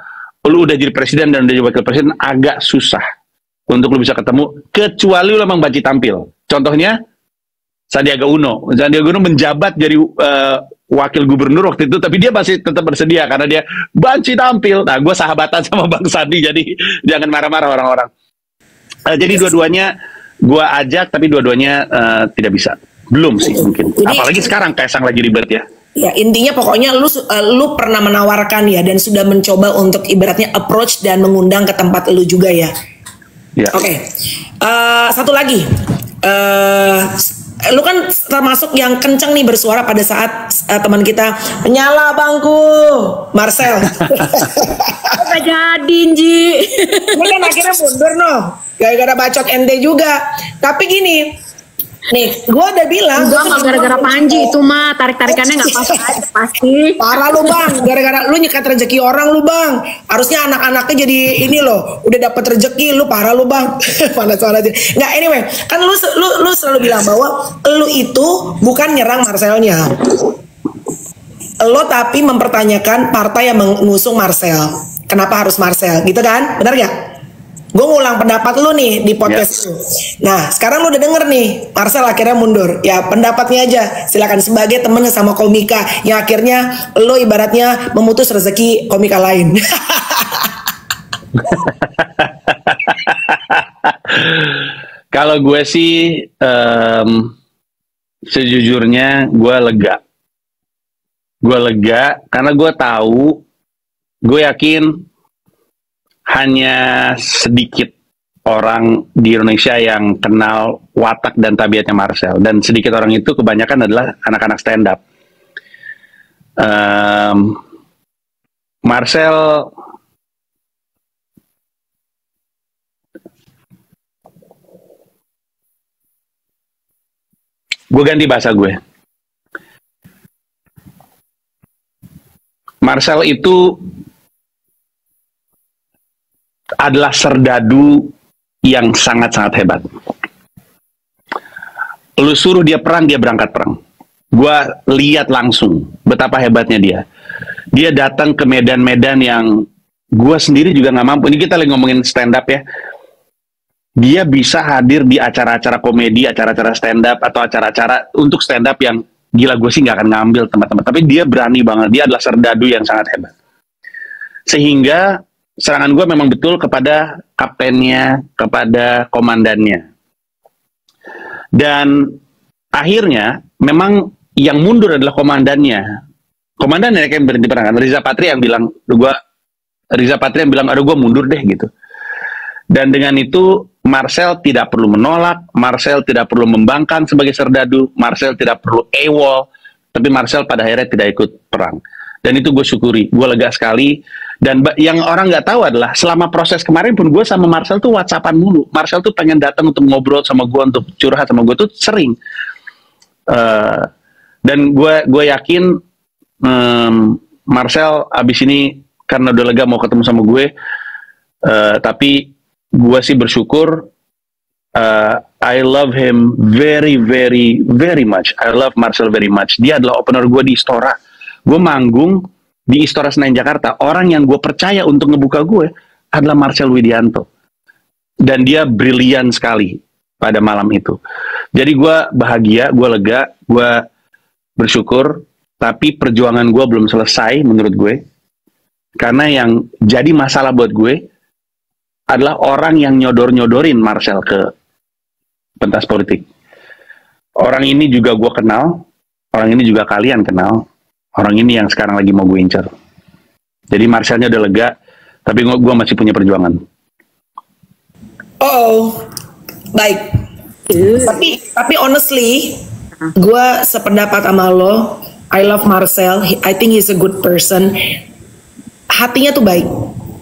lu udah jadi presiden dan udah jadi wakil presiden, agak susah untuk lu bisa ketemu, kecuali lu memang banci tampil. Contohnya Sandiaga Uno. Sandiaga Uno menjabat jadi wakil gubernur waktu itu, tapi dia masih tetap bersedia karena dia banci tampil. Nah, gue sahabatan sama Bang Sandi, jadi jangan marah-marah orang-orang. Jadi dua-duanya gue ajak, tapi dua-duanya tidak bisa. Belum sih mungkin. Jadi, apalagi sekarang Kaisang lagi ribet ya. Ya intinya pokoknya lu pernah menawarkan ya dan sudah mencoba untuk ibaratnya approach dan mengundang ke tempat lu juga ya. Ya. Oke. Satu lagi. Lu kan termasuk yang kencang nih bersuara pada saat teman kita nyala bangku Marcel. Gak jadi Ji. Ini kan akhirnya mundur gara-gara bacot ente juga. Tapi gini nih, gue udah bilang gue gak gara-gara Panji itu mah, tarik-tarikannya gak pas aja pasti. Parah lu bang, gara-gara lu nyekat rezeki orang lu bang. Harusnya anak-anaknya jadi ini loh, udah dapat rezeki, lu parah lu bang. Panas aja. Nggak, anyway, kan lu selalu bilang bahwa lu itu bukan nyerang Marcelnya. Lo tapi mempertanyakan partai yang mengusung Marcel. Kenapa harus Marcel, gitu kan? Benar gak? Gue ngulang pendapat lu nih di podcast lu. Nah, sekarang lu udah denger nih, Marcel akhirnya mundur. Ya, pendapatnya aja. Silakan sebagai temen sama komika yang akhirnya lu ibaratnya memutus rezeki komika lain. Kalau gue sih sejujurnya gue lega. Gue lega karena gue tahu, gue yakin hanya sedikit orang di Indonesia yang kenal watak dan tabiatnya Marcel, dan sedikit orang itu kebanyakan adalah anak-anak stand up. Marcel gue ganti bahasa gue. Marcel itu adalah serdadu yang sangat-sangat hebat. Lu suruh dia perang, dia berangkat perang. Gua lihat langsung betapa hebatnya dia. Dia datang ke medan-medan yang gua sendiri juga nggak mampu. Ini kita lagi ngomongin stand up ya. Dia bisa hadir di acara-acara komedi, acara-acara stand up, atau acara-acara untuk stand up yang gila, gue sih nggak akan ngambil teman-teman. Tapi dia berani banget. Dia adalah serdadu yang sangat hebat. Sehingga serangan gue memang betul kepada kaptennya, kepada komandannya. Dan akhirnya memang yang mundur adalah komandannya. Komandannya yang berhenti perang. Riza Patria yang bilang, aduh gue mundur deh gitu. Dan dengan itu Marcel tidak perlu menolak, Marcel tidak perlu membangkang sebagai serdadu, Marcel tidak perlu AWOL, tapi Marcel pada akhirnya tidak ikut perang. Dan itu gue syukuri, gue lega sekali. Dan yang orang nggak tahu adalah selama proses kemarin pun gue sama Marcel tuh WhatsAppan mulu. Marcel tuh pengen datang untuk ngobrol sama gue, untuk curhat sama gue tuh sering. Dan gue yakin Marcel abis ini karena udah lega mau ketemu sama gue. Tapi gue sih bersyukur. I love him very very very much. I love Marcel very much. Dia adalah opener gue di Istora. Gue manggung di Istora Senayan Jakarta, orang yang gue percaya untuk ngebuka gue adalah Marcel Widianto. Dan dia brilian sekali pada malam itu. Jadi gue bahagia, gue lega, gue bersyukur, tapi perjuangan gue belum selesai menurut gue. Karena yang jadi masalah buat gue adalah orang yang nyodor-nyodorin Marcel ke pentas politik. Orang ini juga gue kenal, orang ini juga kalian kenal. Orang ini yang sekarang lagi mau gue incar. Jadi Marcelnya udah lega, tapi gue masih punya perjuangan. Oh, baik. Tapi honestly, gue sependapat sama lo. I love Marcel. I think he's a good person. Hatinya tuh baik,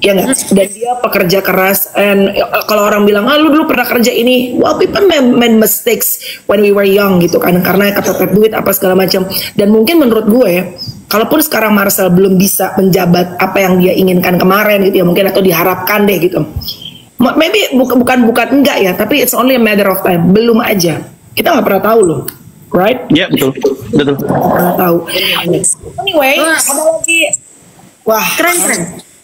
ya nggak? Dan dia pekerja keras. And kalau orang bilang, lu dulu pernah kerja ini, well, people made mistakes when we were young gitu kan, karena kepepet duit apa segala macam. Dan mungkin menurut gue, kalaupun sekarang Marcel belum bisa menjabat apa yang dia inginkan kemarin gitu ya, mungkin atau diharapkan deh gitu. Maybe bukan enggak ya, tapi it's only a matter of time. Belum aja. Kita nggak pernah tahu loh, right? Iya, betul. Pernah tahu. Anyway, ada lagi. Wah, Keren.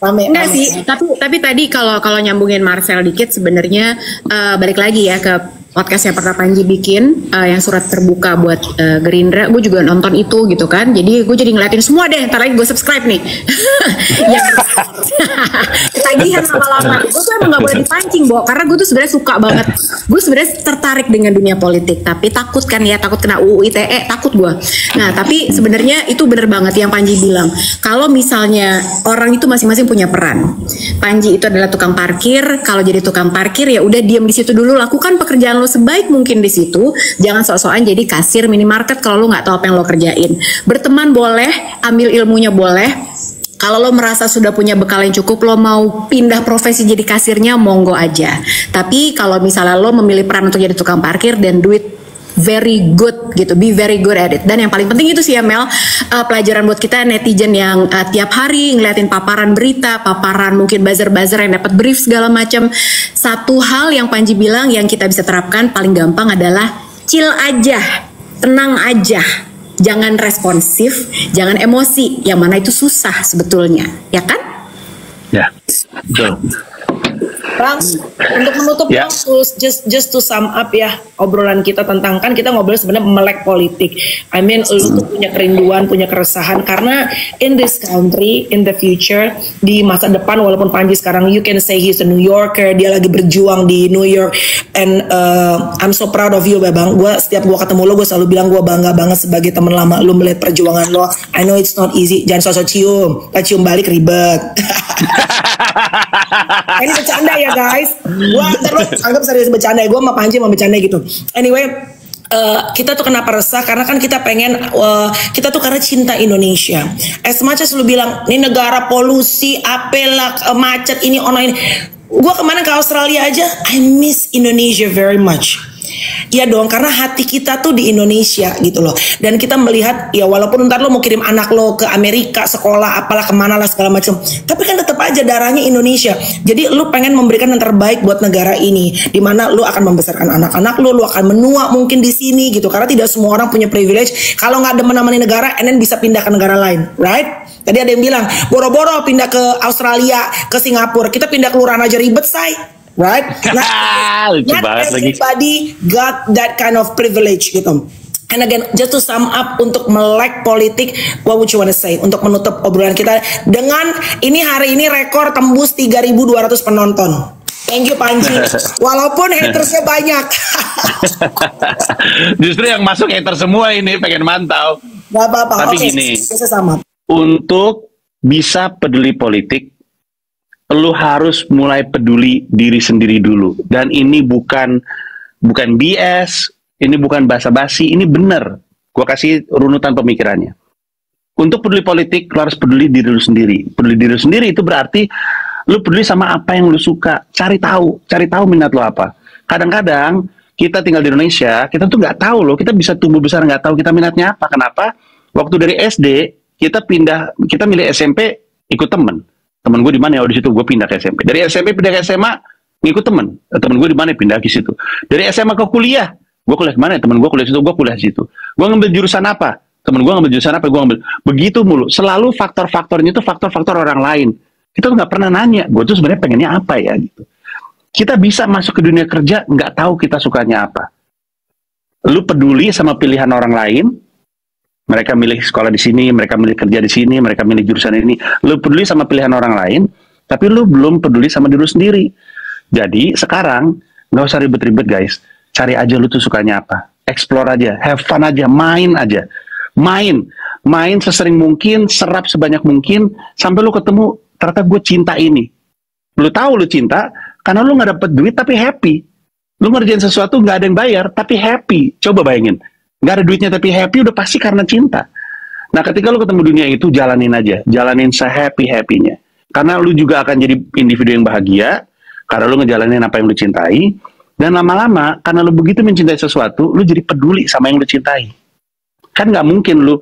Enggak sih, tapi tadi kalau nyambungin Marcel dikit sebenarnya balik lagi ya ke podcast yang pernah Panji bikin, yang surat terbuka buat Gerindra, gue juga nonton itu gitu kan. Jadi gue jadi ngeliatin semua deh, ntar lagi gue subscribe nih. Ya, ketagihan lama-lama. Gue tuh emang gak boleh dipancing, Bo, karena gue tuh sebenarnya suka banget. Gue sebenarnya tertarik dengan dunia politik, tapi takut kan ya, takut kena UU ITE, takut gue. Nah, tapi sebenarnya itu bener banget yang Panji bilang. Kalau misalnya orang itu masing-masing punya peran. Panji itu adalah tukang parkir. Kalau jadi tukang parkir ya udah diam di situ dulu, lakukan pekerjaan lo sebaik mungkin di situ. Jangan sok-sokan jadi kasir minimarket kalau lo nggak tahu apa yang lo kerjain. Berteman boleh, ambil ilmunya boleh. Kalau lo merasa sudah punya bekal yang cukup, lo mau pindah profesi jadi kasirnya, monggo aja. Tapi kalau misalnya lo memilih peran untuk jadi tukang parkir, dan do it very good gitu, be very good at it. Dan yang paling penting itu sih ya Mel, pelajaran buat kita netizen yang tiap hari ngeliatin paparan berita, paparan mungkin buzzer-buzzer yang dapat brief segala macam. Satu hal yang Panji bilang yang kita bisa terapkan paling gampang adalah chill aja, tenang aja, jangan responsif, jangan emosi, yang mana itu susah sebetulnya, ya kan? Ya, betul. Bang, untuk menutup Ya. just to sum up ya obrolan kita tentang, kan kita ngobrol sebenarnya melek politik. I mean, lu tuh punya kerinduan, punya keresahan karena in this country, in the future, di masa depan, walaupun Panji sekarang you can say he's a New Yorker, dia lagi berjuang di New York, and I'm so proud of you, Bang. Setiap gue ketemu lo, gue selalu bilang gue bangga banget sebagai teman lama lu melihat perjuangan lo. I know it's not easy, jangan sosok cium, pas cium balik ribet. Ini bercanda ya guys. Gua terus anggap serius bercanda. Gue sama Panji mau bercanda gitu. Anyway, kita tuh kenapa resah? Karena kan kita pengen, kita tuh karena cinta Indonesia. As much as lu bilang ini negara polusi, apelak, macet, ini online. Gue kemana ke Australia aja, I miss Indonesia very much. Iya dong, karena hati kita tuh di Indonesia gitu loh. Dan kita melihat, ya walaupun ntar lo mau kirim anak lo ke Amerika, sekolah, apalah, kemana lah segala macam, tapi kan tetap aja darahnya Indonesia. Jadi lo pengen memberikan yang terbaik buat negara ini, dimana lo akan membesarkan anak-anak lo akan menua mungkin di sini gitu. Karena tidak semua orang punya privilege. Kalau nggak demen-demenin negara, and then bisa pindah ke negara lain, right? Tadi ada yang bilang, boro-boro pindah ke Australia, ke Singapura, kita pindah kelurahan aja ribet, say. Right? Lucu Not banget lagi. everybody got that kind of privilege gitu. And again, just to sum up, untuk melek politik, what would you wanna say? Untuk menutup obrolan kita dengan ini, hari ini rekor tembus 3.200 penonton. Thank you Panji. Walaupun hatersnya banyak. Justru yang masuk hater semua ini pengen mantau. Gak apa-apa. Tapi Oke, gini, bisa sama. untuk bisa peduli politik, lu harus mulai peduli diri sendiri dulu. Dan ini bukan BS, ini bukan basa-basi, ini bener. Gua kasih runutan pemikirannya. Untuk peduli politik, lu harus peduli diri lu sendiri. Peduli diri lu sendiri itu berarti lu peduli sama apa yang lu suka. Cari tahu minat lu apa. Kadang-kadang kita tinggal di Indonesia, kita tuh nggak tahu loh, kita bisa tumbuh besar nggak tahu kita minatnya apa. Kenapa? Waktu dari SD kita milih SMP ikut temen gue di mana ya, di situ gue pindah ke SMP. Dari SMP pindah ke SMA ngikut temen gue di mana, pindah ke situ. Dari SMA ke kuliah, gue kuliah kemana, temen gue kuliah situ, gue kuliah situ. Gue ngambil jurusan apa, temen gue ngambil jurusan apa, gue ngambil. Begitu mulu, selalu faktor-faktornya itu faktor-faktor orang lain. Kita tuh nggak pernah nanya, gue tuh sebenarnya pengennya apa ya gitu. Kita bisa masuk ke dunia kerja nggak tahu kita sukanya apa. Lu peduli sama pilihan orang lain. Mereka milih sekolah di sini, mereka milih kerja di sini, mereka milih jurusan ini. Lu peduli sama pilihan orang lain, tapi lu belum peduli sama diri lu sendiri. Jadi sekarang nggak usah ribet-ribet guys. Cari aja lu tuh sukanya apa. Explore aja, have fun aja, main aja. Main sesering mungkin, serap sebanyak mungkin, sampai lu ketemu ternyata gue cinta ini. Lu tahu lu cinta karena lu nggak dapet duit tapi happy. Lu ngerjain sesuatu nggak ada yang bayar tapi happy. Coba bayangin. Nggak ada duitnya tapi happy, udah pasti karena cinta. Nah ketika lu ketemu dunia itu, jalanin aja, jalanin sehappy-happynya. Karena lu juga akan jadi individu yang bahagia, karena lu ngejalanin apa yang lu cintai. Dan lama-lama, karena lu begitu mencintai sesuatu, lu jadi peduli sama yang lu cintai. Kan nggak mungkin lu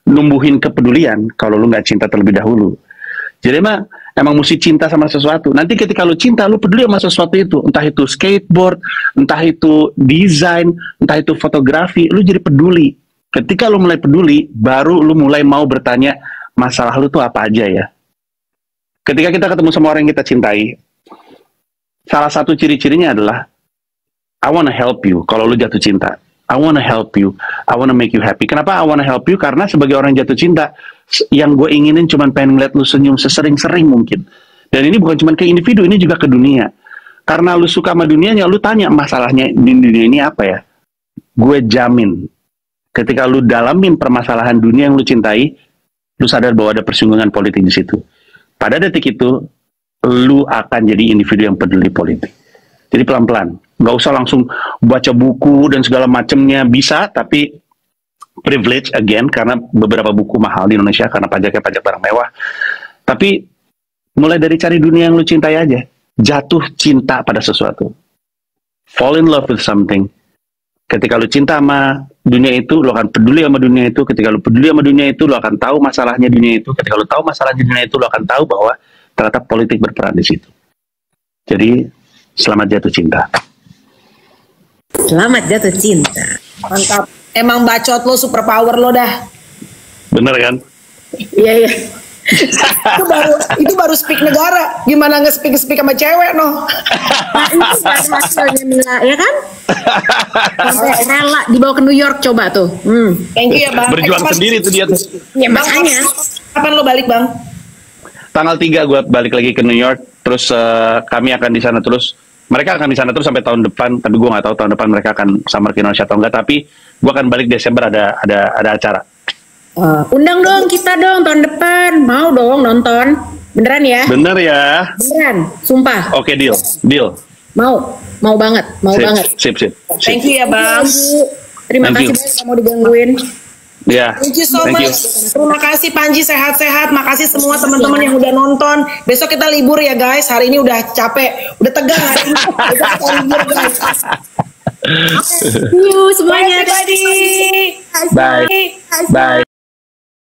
numbuhin kepedulian kalau lu nggak cinta terlebih dahulu. Jadi emang mesti cinta sama sesuatu. Nanti ketika lu cinta, lu peduli sama sesuatu itu. Entah itu skateboard, entah itu desain, entah itu fotografi, lu jadi peduli. Ketika lu mulai peduli, baru lu mulai mau bertanya, masalah lu tuh apa aja ya? Ketika kita ketemu sama orang yang kita cintai, salah satu ciri-cirinya adalah I wanna help you. Kalau lu jatuh cinta, I wanna help you. I wanna make you happy. Kenapa I wanna help you? Karena sebagai orang jatuh cinta, yang gue inginin cuma pengen ngeliat lu senyum sesering-sering mungkin. Dan ini bukan cuma ke individu, ini juga ke dunia. Karena lu suka sama dunianya, lu tanya masalahnya di dunia ini apa ya? Gue jamin, ketika lu dalamin permasalahan dunia yang lu cintai, lu sadar bahwa ada persinggungan politik di situ. Pada detik itu, lu akan jadi individu yang peduli politik. Jadi pelan-pelan, nggak usah langsung baca buku dan segala macamnya, bisa, tapi privilege again, karena beberapa buku mahal di Indonesia, karena pajaknya pajak barang mewah. Tapi mulai dari cari dunia yang lu cintai aja, jatuh cinta pada sesuatu, fall in love with something. Ketika lu cinta sama dunia itu, lu akan peduli sama dunia itu. Ketika lu peduli sama dunia itu, lu akan tahu masalahnya dunia itu. Ketika lu tahu masalah dunia itu, lu akan tahu bahwa ternyata politik berperan di situ. Jadi selamat jatuh cinta. Selamat jatuh cinta. Mantap. Emang bacot lo super power lo dah. Bener kan? Iya. itu baru speak negara. Gimana nge-speak sama cewek no? Nah, itu kan hasilnya Mila, ya kan? Sampai rela dibawa ke New York coba tuh. Thank you ya bang. Berjuang sendiri tuh dia tuh. Ya makanya. Kapan lo balik bang? Tanggal 3 gue balik lagi ke New York. Terus kami akan di sana terus. Mereka akan di sana terus sampai tahun depan. Tapi gue nggak tahu tahun depan mereka akan summer ke Indonesia atau enggak. Tapi gue akan balik Desember, ada acara. Undang dong kita dong tahun depan. Mau dong nonton. Beneran ya? Bener ya? Beneran, sumpah. Oke, deal. Mau banget, Sip. Thank you ya bang. Terima Thank kasih you. banyak mau digangguin. Ya. Thank you so Thank you. much. Terima kasih Panji, sehat-sehat. Makasih semua teman-teman yang udah nonton. Besok kita libur ya guys. Hari ini udah capek, udah tegang hari ini. Besok kita libur, guys. See you semuanya. Bye everybody. Bye. Bye.